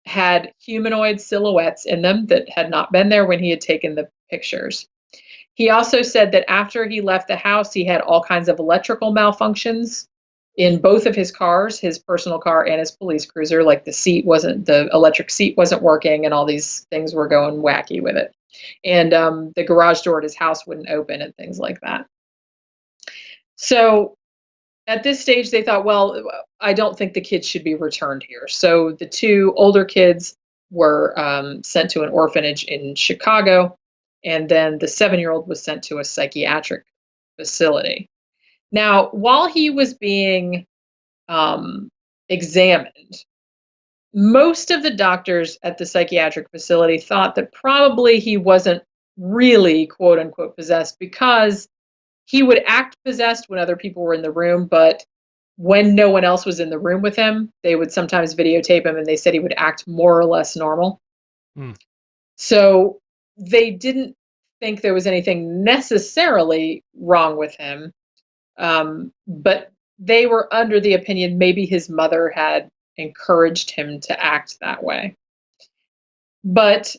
had humanoid silhouettes in them that had not been there when he had taken the pictures. He also said that after he left the house, he had all kinds of electrical malfunctions in both of his cars, his personal car and his police cruiser. Like the electric seat wasn't working, and all these things were going wacky with it. And the garage door at his house wouldn't open and things like that. So at this stage, they thought, well, I don't think the kids should be returned here. So the two older kids were sent to an orphanage in Chicago, and then the 7-year-old was sent to a psychiatric facility. Now, while he was being examined, most of the doctors at the psychiatric facility thought that probably he wasn't really quote unquote possessed, because he would act possessed when other people were in the room, but when no one else was in the room with him, they would sometimes videotape him, and they said he would act more or less normal. Hmm. So they didn't think there was anything necessarily wrong with him, but they were under the opinion maybe his mother had encouraged him to act that way. But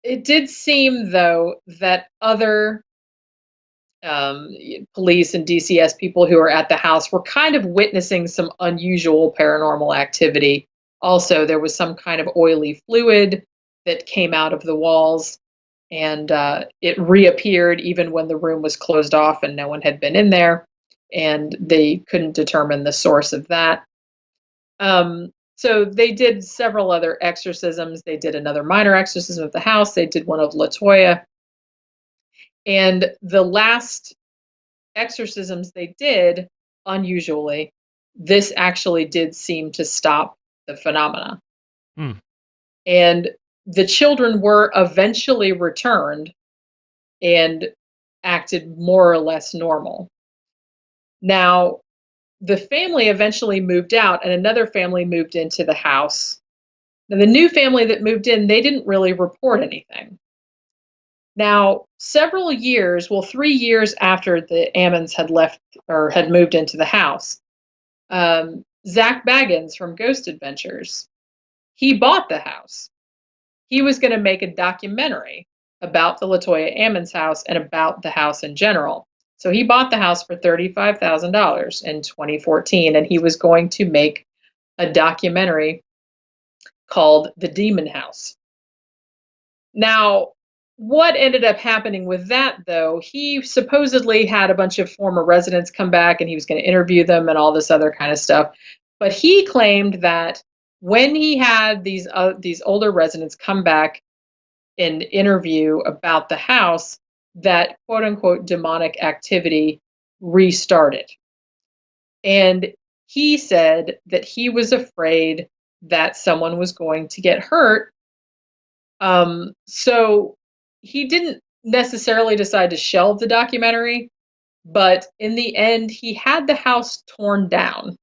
it did seem, though, that other police and DCS people who were at the house were kind of witnessing some unusual paranormal activity. Also, there was some kind of oily fluid that came out of the walls, and it reappeared even when the room was closed off and no one had been in there, and they couldn't determine the source of that. So they did several other exorcisms. They did another minor exorcism of the house. They did one of LaToya. And the last exorcisms they did, unusually, this actually did seem to stop the phenomena. Hmm. And the children were eventually returned and acted more or less normal. Now, the family eventually moved out, and another family moved into the house. Now, the new family that moved in, they didn't really report anything. Now, several years, well, 3 years after the Ammons had left or had moved into the house, Zach Baggins from Ghost Adventures, he bought the house. He was going to make a documentary about the LaToya Ammons house and about the house in general. So he bought the house for $35,000 in 2014, and he was going to make a documentary called The Demon House. Now, what ended up happening with that, though, he supposedly had a bunch of former residents come back, and he was going to interview them and all this other kind of stuff. But he claimed that when he had these older residents come back and interview about the house, that quote unquote demonic activity restarted. And he said that he was afraid that someone was going to get hurt. So he didn't necessarily decide to shelve the documentary, But in the end, he had the house torn down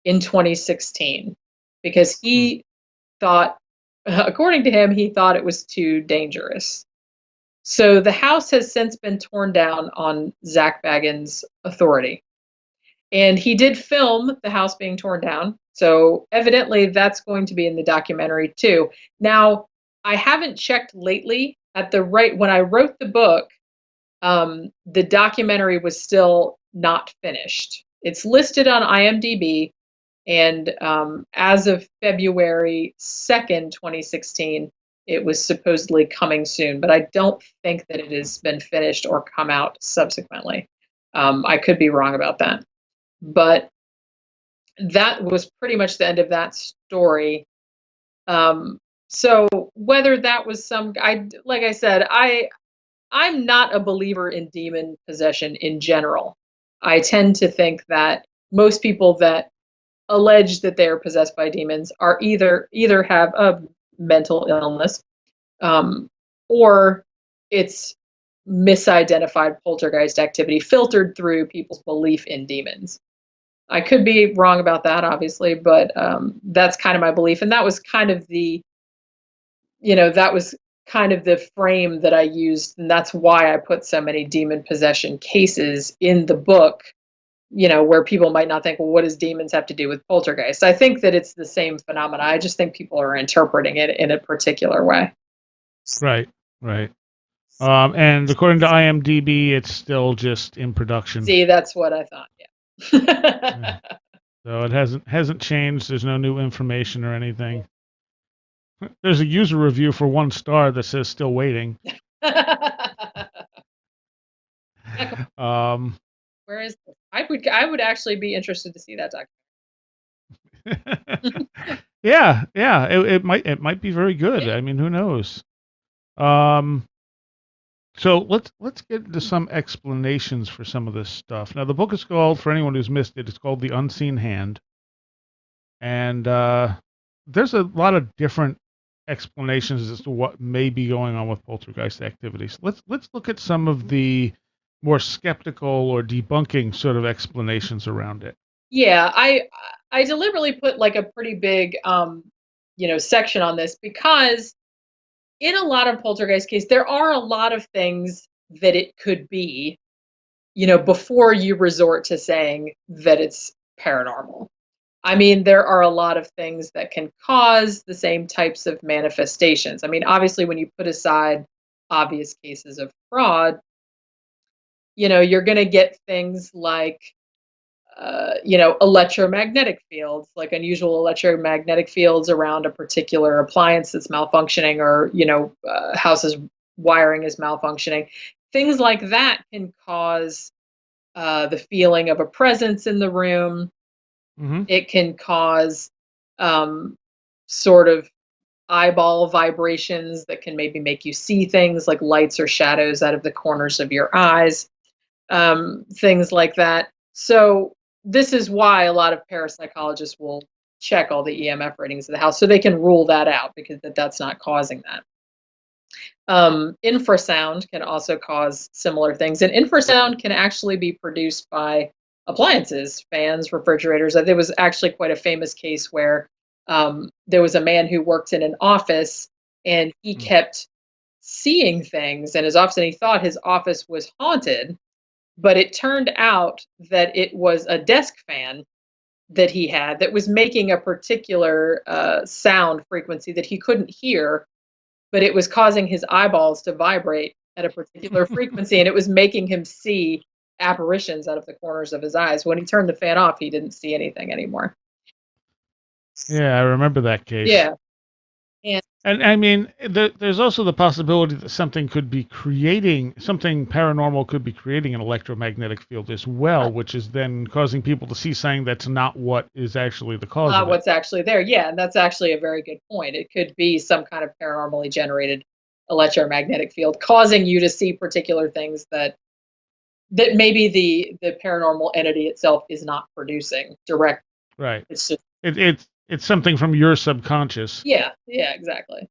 in 2016 because Hmm. he thought, according to him, he thought it was too dangerous. So the house has since been torn down on Zach Bagans' authority. And he did film the house being torn down. So evidently that's going to be in the documentary too. Now, I haven't checked lately at the right when I wrote the book, the documentary was still not finished. It's listed on IMDb, and as of February 2nd, 2016, it was supposedly coming soon, but I don't think that it has been finished or come out subsequently. I could be wrong about that. But that was pretty much the end of that story. Um, so whether that was like I said, I'm not a believer in demon possession in general. I tend to think that most people that allege that they are possessed by demons are either have a mental illness, um, or it's misidentified poltergeist activity filtered through people's belief in demons. I could be wrong about that, obviously, but that's kind of my belief, and that was kind of the frame that I used, and that's why I put so many demon possession cases in the book. Where people might not think, well, what does demons have to do with poltergeist? I think that it's the same phenomena. I just think people are interpreting it in a particular way. Right, right. And according to IMDb, it's still just in production. See, that's what I thought. Yeah. Yeah. So it hasn't changed. There's no new information or anything. There's a user review for 1 star that says still waiting. Um, Where is this? I would actually be interested to see that documentary. yeah. It might be very good. Yeah. I mean, who knows? Um, so let's get into some explanations for some of this stuff. Now, the book is called, for anyone who's missed it, it's called The Unseen Hand, and there's a lot of different explanations as to what may be going on with poltergeist activities. Let's look at some of the more skeptical or debunking sort of explanations around it. Yeah, I deliberately put like a pretty big section on this because in a lot of poltergeist cases there are a lot of things that it could be, before you resort to saying that it's paranormal. I mean, there are a lot of things that can cause the same types of manifestations. I mean, obviously when you put aside obvious cases of fraud, you're going to get things like electromagnetic fields, like unusual electromagnetic fields around a particular appliance that's malfunctioning, or houses wiring is malfunctioning. Things like that can cause the feeling of a presence in the room. Hmm. It can cause um, sort of eyeball vibrations that can maybe make you see things like lights or shadows out of the corners of your eyes, things like that. So this is why a lot of parapsychologists will check all the EMF ratings of the house so they can rule that out, because that's not causing that. Infrasound can also cause similar things, and infrasound can actually be produced by appliances, fans, refrigerators. There was actually quite a famous case where there was a man who worked in an office, and he kept seeing things in his office, and he thought his office was haunted, but it turned out that it was a desk fan that he had that was making a particular sound frequency that he couldn't hear, but it was causing his eyeballs to vibrate at a particular frequency, and it was making him see apparitions out of the corners of his eyes. When he turned the fan off, he didn't see anything anymore. Yeah, I remember that case. Yeah. And And I mean, there's also the possibility that something paranormal could be creating an electromagnetic field as well, which is then causing people to see something that's not what is actually the cause of it. what's actually there. Yeah, and that's actually a very good point. It could be some kind of paranormally generated electromagnetic field causing you to see particular things that maybe the paranormal entity itself is not producing direct. Right. It's just It's something from your subconscious. yeah, exactly.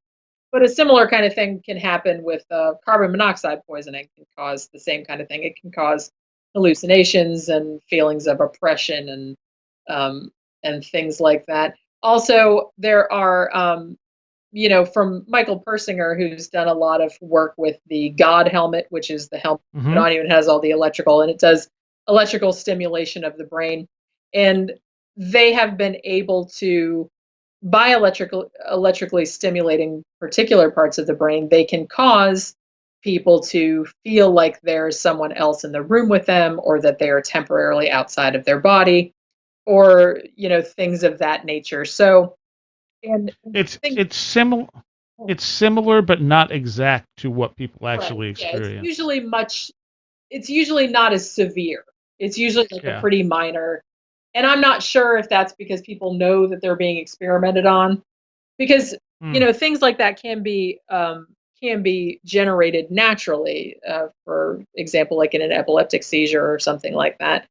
But a similar kind of thing can happen with carbon monoxide poisoning. Can cause the same kind of thing. It can cause hallucinations and feelings of oppression and things like that. Also, there are from Michael Persinger, who's done a lot of work with the God helmet, which is the helmet that Hmm. on you and has all the electrical, and it does electrical stimulation of the brain. And they have been able to, by electrically stimulating particular parts of the brain, they can cause people to feel like there's someone else in the room with them, or that they are temporarily outside of their body, or things of that nature. So, and It's things. it's similar. It's similar, but not exact to what people Right. actually Yeah, experience. it's usually not as severe. It's usually like a Yeah. pretty minor. And I'm not sure if that's because people know that they're being experimented on, because Mm. things like that can be generated naturally. For example, like in an epileptic seizure or something like that,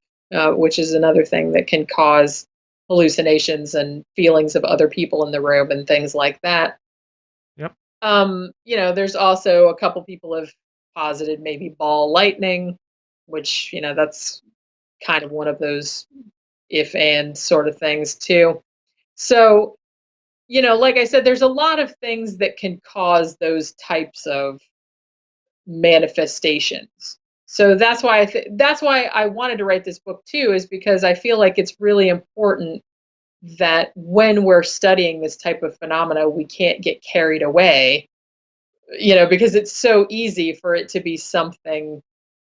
which is another thing that can cause hallucinations and feelings of other people in the room and things like that. Yep. There's also a couple people have posited maybe ball lightning, which, that's kind of one of those if and sort of things too. So, like I said, there's a lot of things that can cause those types of manifestations. So that's why I wanted to write this book too, is because I feel like it's really important that when we're studying this type of phenomena, we can't get carried away, because it's so easy for it to be something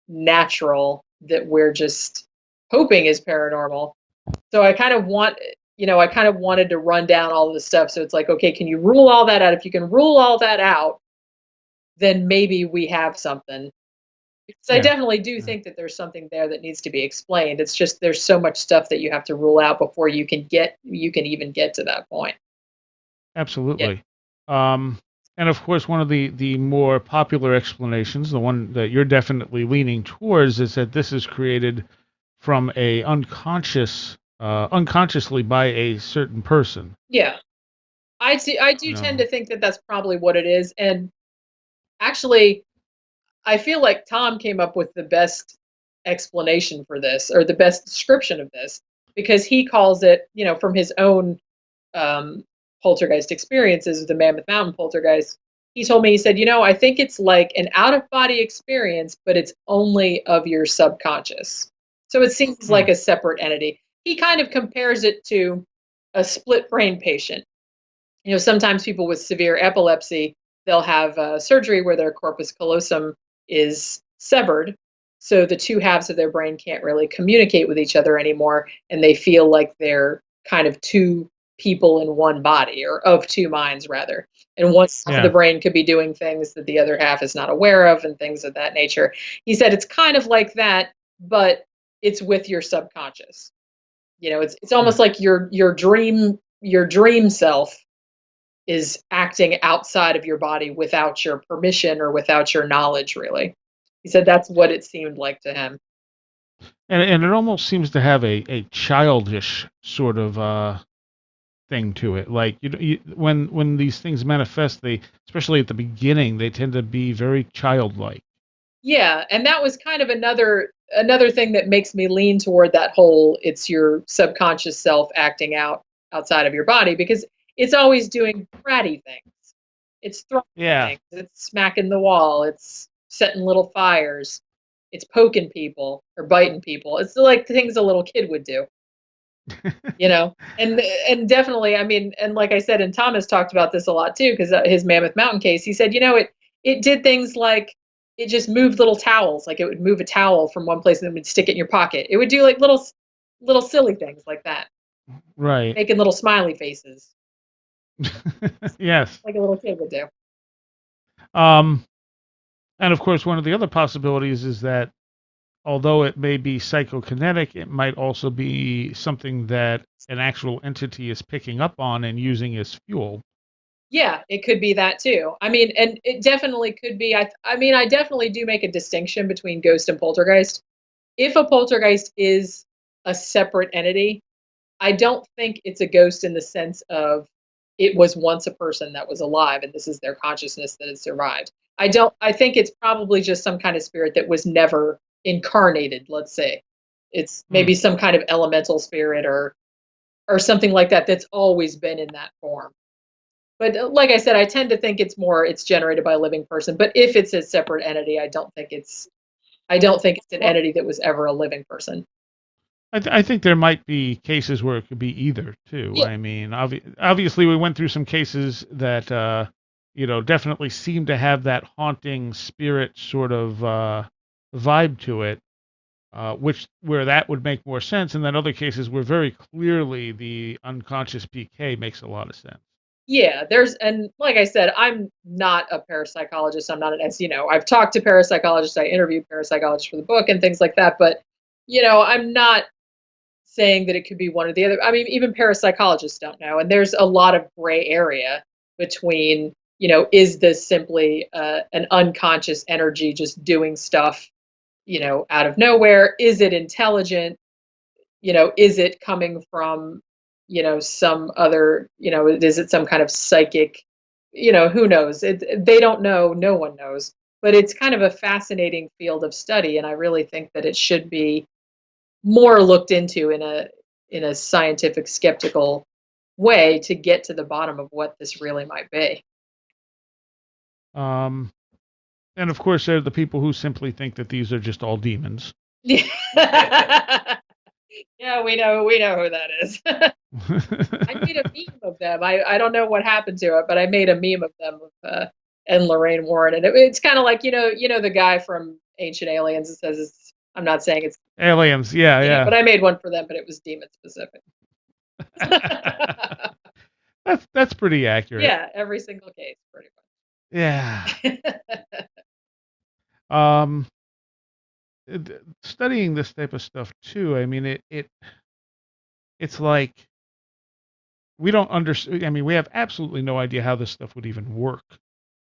natural that we're just hoping is paranormal. So I kind of wanted to run down all of the stuff. So it's like, okay, can you rule all that out? If you can rule all that out, then maybe we have something. Because I Yeah. definitely do Yeah. think that there's something there that needs to be explained. It's just there's so much stuff that you have to rule out before you can even get to that point. Yeah. Absolutely. Um, and of course, one of the more popular explanations, the one that you're definitely leaning towards, is that this is created from a unconsciously by a certain person. Yeah. I do You tend know. to think that that's probably what it is. And actually, I feel like Tom came up with the best explanation for this, or the best description of this, because he calls it, from his own um, poltergeist experiences with the Mammoth Mountain poltergeist. He told me, he said, I think it's like an out of body experience, but it's only of your subconscious. So it seems Hmm. like a separate entity. He kind of compares it to a split brain patient. Sometimes people with severe epilepsy, they'll have surgery where their corpus callosum is severed. So the two halves of their brain can't really communicate with each other anymore. And they feel like they're kind of two people in one body, or of two minds, rather. And one half of the Yeah. brain could be doing things that the other half is not aware of, and things of that nature. He said it's kind of like that, but it's with your subconscious. It's Hmm. almost like your dream self is acting outside of your body without your permission or without your knowledge, really. He said that's what it seemed like to him. And it almost seems to have a childish sort of thing to it. Like when these things manifest, they, especially at the beginning, they tend to be very childlike. Yeah, and that was kind of another thing that makes me lean toward that whole it's your subconscious self acting outside of your body, because it's always doing bratty things. It's throwing Yeah. things, it's smacking the wall, it's setting little fires, it's poking people or biting people. It's like things a little kid would do. And definitely, I mean, and like I said, and Thomas talked about this a lot too, because his Mammoth Mountain case, he said, it did things like it just moved little towels, like it would move a towel from one place and then would stick it in your pocket. It would do like little silly things like that, Right. making little smiley faces Yes. like a little kid would do. Um, and of course, one of the other possibilities is that although it may be psychokinetic, it might also be something that an actual entity is picking up on and using as fuel. Yeah, it could be that too. I mean, and it definitely could be. I mean, I definitely do make a distinction between ghost and poltergeist. If a poltergeist is a separate entity, I don't think it's a ghost in the sense of it was once a person that was alive and this is their consciousness that has survived. I think it's probably just some kind of spirit that was never incarnated, let's say. It's Hmm. maybe some kind of elemental spirit or something like that that's always been in that form. But like I said, I tend to think it's generated by a living person. But if it's a separate entity, I don't think it's an Well, entity that was ever a living person. I think there might be cases where it could be either too. Yeah, I mean, obviously, we went through some cases that definitely seem to have that haunting spirit sort of vibe to it, which where that would make more sense, and then other cases where very clearly the unconscious PK makes a lot of sense. yeah. And like I said, I'm not a parapsychologist. I'm not an I've talked to parapsychologists. I interviewed parapsychologists for the book and things like that. But I'm not saying that it could be one or the other. I mean, even parapsychologists don't know, and there's a lot of gray area between, is this simply an unconscious energy just doing stuff, out of nowhere? Is it intelligent? Is it coming from, some other, is it some kind of psychic? Who knows? They don't know. No one knows. But it's kind of a fascinating field of study, and I really think that it should be more looked into in a scientific skeptical way to get to the bottom of what this really might be. Um, and of course, there are the people who simply think that these are just all demons. Yeah, we know who that is. I made a meme of them. I don't know what happened to it, but I made a meme of them and Lorraine Warren, and it's kind of like the guy from Ancient Aliens that says it's. I'm not saying it's. Aliens, yeah, Yeah, yeah. but I made one for them, but it was demon specific. That's pretty accurate. Yeah, every single case, pretty Yeah. much. Um, Studying this type of stuff too. I mean, it's like we don't understand. I mean, we have absolutely no idea how this stuff would even work.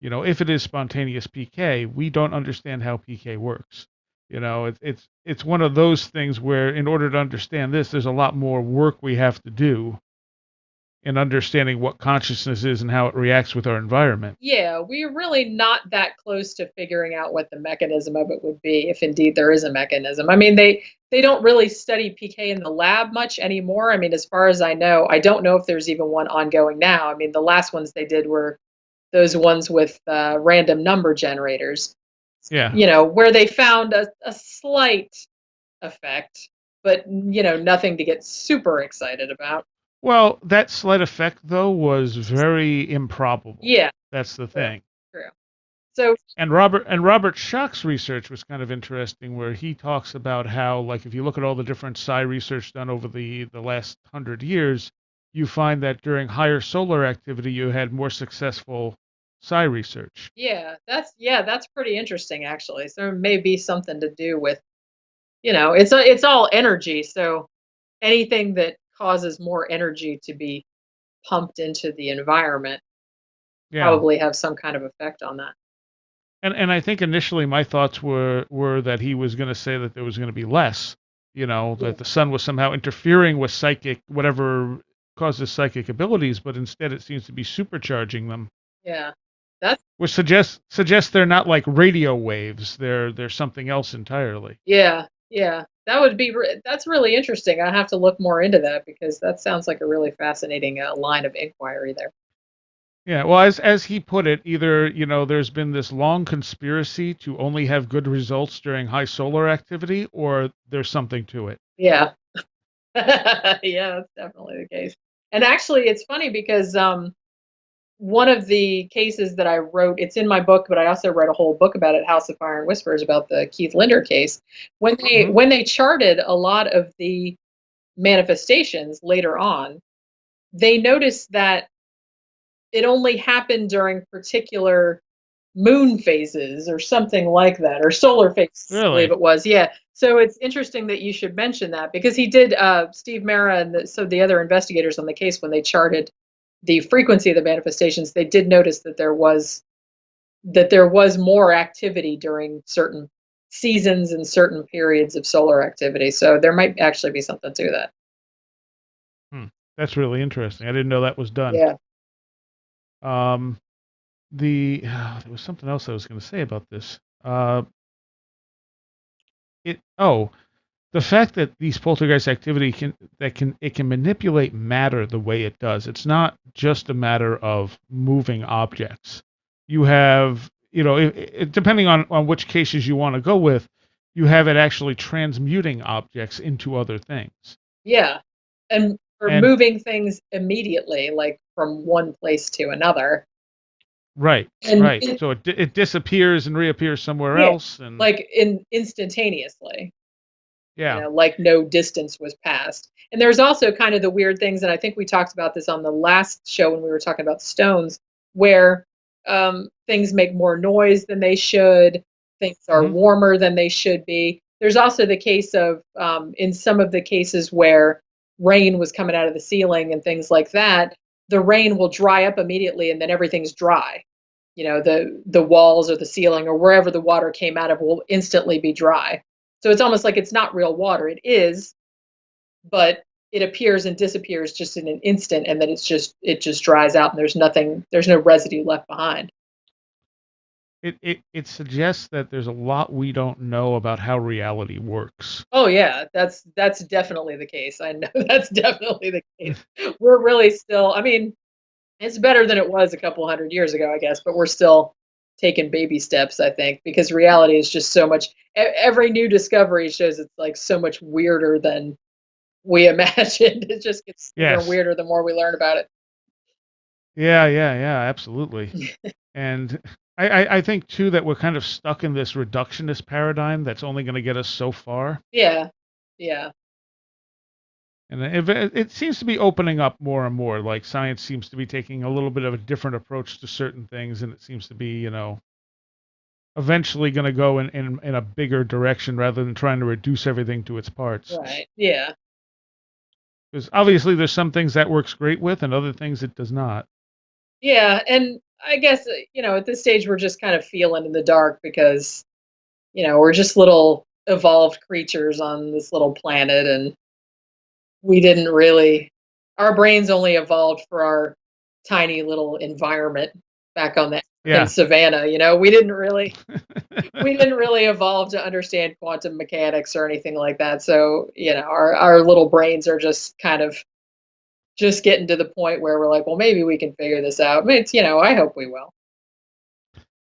If it is spontaneous PK, we don't understand how PK works. It's one of those things where, in order to understand this, there's a lot more work we have to do in understanding what consciousness is and how it reacts with our environment. Yeah, we're really not that close to figuring out what the mechanism of it would be, if indeed there is a mechanism. I mean, they don't really study PK in the lab much anymore. I mean, as far as I know, I don't know if there's even one ongoing now. I mean, the last ones they did were those ones with random number generators, Yeah. where they found a slight effect, but nothing to get super excited about. Well, that slight effect though was very improbable. Yeah, That's the true, thing. true. So And Robert Schoch's research was kind of interesting, where he talks about how, like, if you look at all the different psi research done over the last 100 years, you find that during higher solar activity, you had more successful psi research. yeah, that's pretty interesting actually. So it may be something to do with, it's all energy. So anything that causes more energy to be pumped into the environment Yeah. probably have some kind of effect on that. And I think initially my thoughts were that he was going to say that there was going to be less, Yeah. that the sun was somehow interfering with psychic whatever causes psychic abilities, but instead it seems to be supercharging them, Yeah. That's which suggests they're not like radio waves. They're something else entirely. yeah. Yeah. That's really interesting. I have to look more into that because that sounds like a really fascinating line of inquiry there. Yeah, well, as he put it, either, there's been this long conspiracy to only have good results during high solar activity, or there's something to it. Yeah. Yeah, that's definitely the case. And actually it's funny because one of the cases that I wrote, it's in my book, but I also wrote a whole book about it, House of Fire and Whispers, about the Keith Linder case. When they Mhm. when they charted a lot of the manifestations later on, they noticed that it only happened during particular moon phases or something like that, or solar phases, I believe Really? it was. Yeah. So it's interesting that you should mention that because he did, Steve Mara and the other investigators on the case, when they charted the frequency of the manifestations, they did notice that there was more activity during certain seasons and certain periods of solar activity. So there might actually be something to that. Hmm. That's really interesting. I didn't know that was done. Yeah. Um, there was something else I was going to say about this. The fact that these poltergeist activity can manipulate matter the way it does. It's not just a matter of moving objects. You have, depending on which cases you want to go with, you have it actually transmuting objects into other things. Yeah. And or And moving things immediately, like from one place to another. right, And right. So it disappears and reappears somewhere yeah, else, and like instantaneously. yeah. Like no distance was passed. And there's also kind of the weird things, and I think we talked about this on the last show when we were talking about stones, where things make more noise than they should, things are Mhm. warmer than they should be. There's also the case of, in some of the cases where rain was coming out of the ceiling and things like that, the rain will dry up immediately and then everything's dry. The walls or the ceiling or wherever the water came out of will instantly be dry. So it's almost like it's not real water. It is, but it appears and disappears just in an instant, and then it just dries out, and there's no residue left behind. It suggests that there's a lot we don't know about how reality works. Oh yeah, that's definitely the case. I know that's definitely the case. We're really still. I mean, it's better than it was a couple hundred years ago, I guess, but we're still taking baby steps, I think, because reality is just so much. Every new discovery shows it's like so much weirder than we imagined. It just gets weirder and Yes. weirder the more we learn about it. Yeah, yeah, yeah, absolutely. And I think too that we're kind of stuck in this reductionist paradigm that's only going to get us so far. Yeah, yeah, And it seems to be opening up more and more. Like science seems to be taking a little bit of a different approach to certain things, and it seems to be, eventually going to go in a bigger direction rather than trying to reduce everything to its parts. right, yeah, Because obviously there's some things that works great with, and other things it does not. yeah. And I guess at this stage we're just kind of feeling in the dark because we're just little evolved creatures on this little planet, and we didn't really. Our brains only evolved for our tiny little environment back on the African Yeah. savannah. We didn't really evolve to understand quantum mechanics or anything like that. So our little brains are just kind of just getting to the point where we're like, well, maybe we can figure this out. But I hope we will.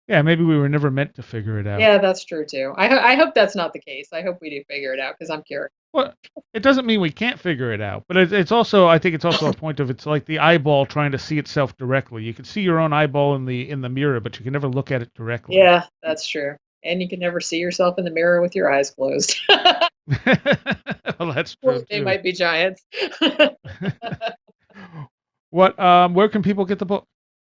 Yeah, maybe we were never meant to figure it out. Yeah, that's true too. I hope that's not the case. I hope we do figure it out because I'm curious. Well, it doesn't mean we can't figure it out, but it's also, I think it's also a point of, it's like the eyeball trying to see itself directly. You can see your own eyeball in the mirror, but you can never look at it directly. Yeah, that's true. And you can never see yourself in the mirror with your eyes closed. Well, that's true Well, they too. might be giants. Where can people get the book?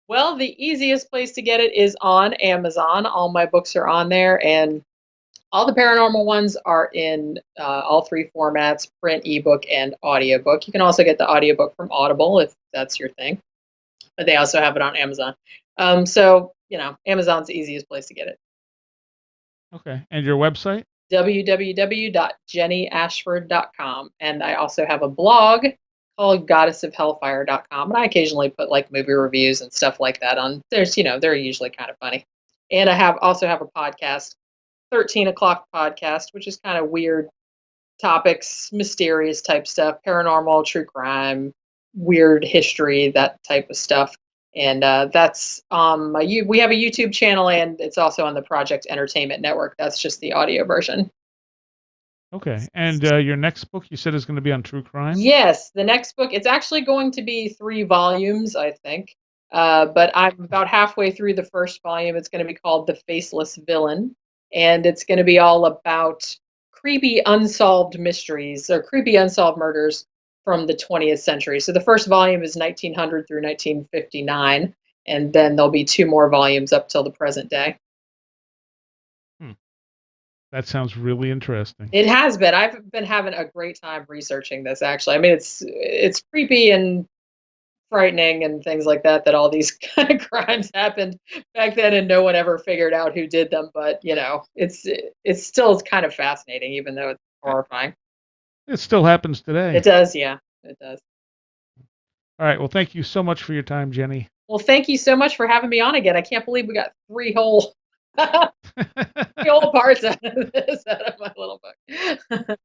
Well, the easiest place to get it is on Amazon. All my books are on there, and all the paranormal ones are in all three formats: print, ebook, and audiobook. You can also get the audiobook from Audible if that's your thing, but they also have it on Amazon. So, Amazon's the easiest place to get it. Okay. And your website? www.jennyashford.com. And I also have a blog called goddessofhellfire.com. And I occasionally put like movie reviews and stuff like that on. They're usually kind of funny. And I also have a podcast, 13 o'clock podcast, which is kind of weird topics, mysterious type stuff, paranormal, true crime, weird history, that type of stuff. And that's we have a YouTube channel, and it's also on the Project Entertainment Network. That's just the audio version. Okay. And your next book you said is going to be on true crime? Yes, the next book, it's actually going to be 3 volumes, I think. But I'm about halfway through the first volume. It's going to be called The Faceless Villain, and it's going to be all about creepy unsolved mysteries or creepy unsolved murders from the 20th century. So the first volume is 1900 through 1959, and then there'll be 2 more volumes up till the present day. Hmm. That sounds really interesting. It has been. I've been having a great time researching this, actually. I mean, it's creepy and frightening and things like that, that all these kind of crimes happened back then and no one ever figured out who did them. But it's still kind of fascinating, even though it's horrifying. It still happens It today. does, yeah, it does. All right. Well, thank you so much for your time, Jenny. Well, thank you so much for having me on again. I can't believe we got 3 whole The old parts out of this, out of my little book.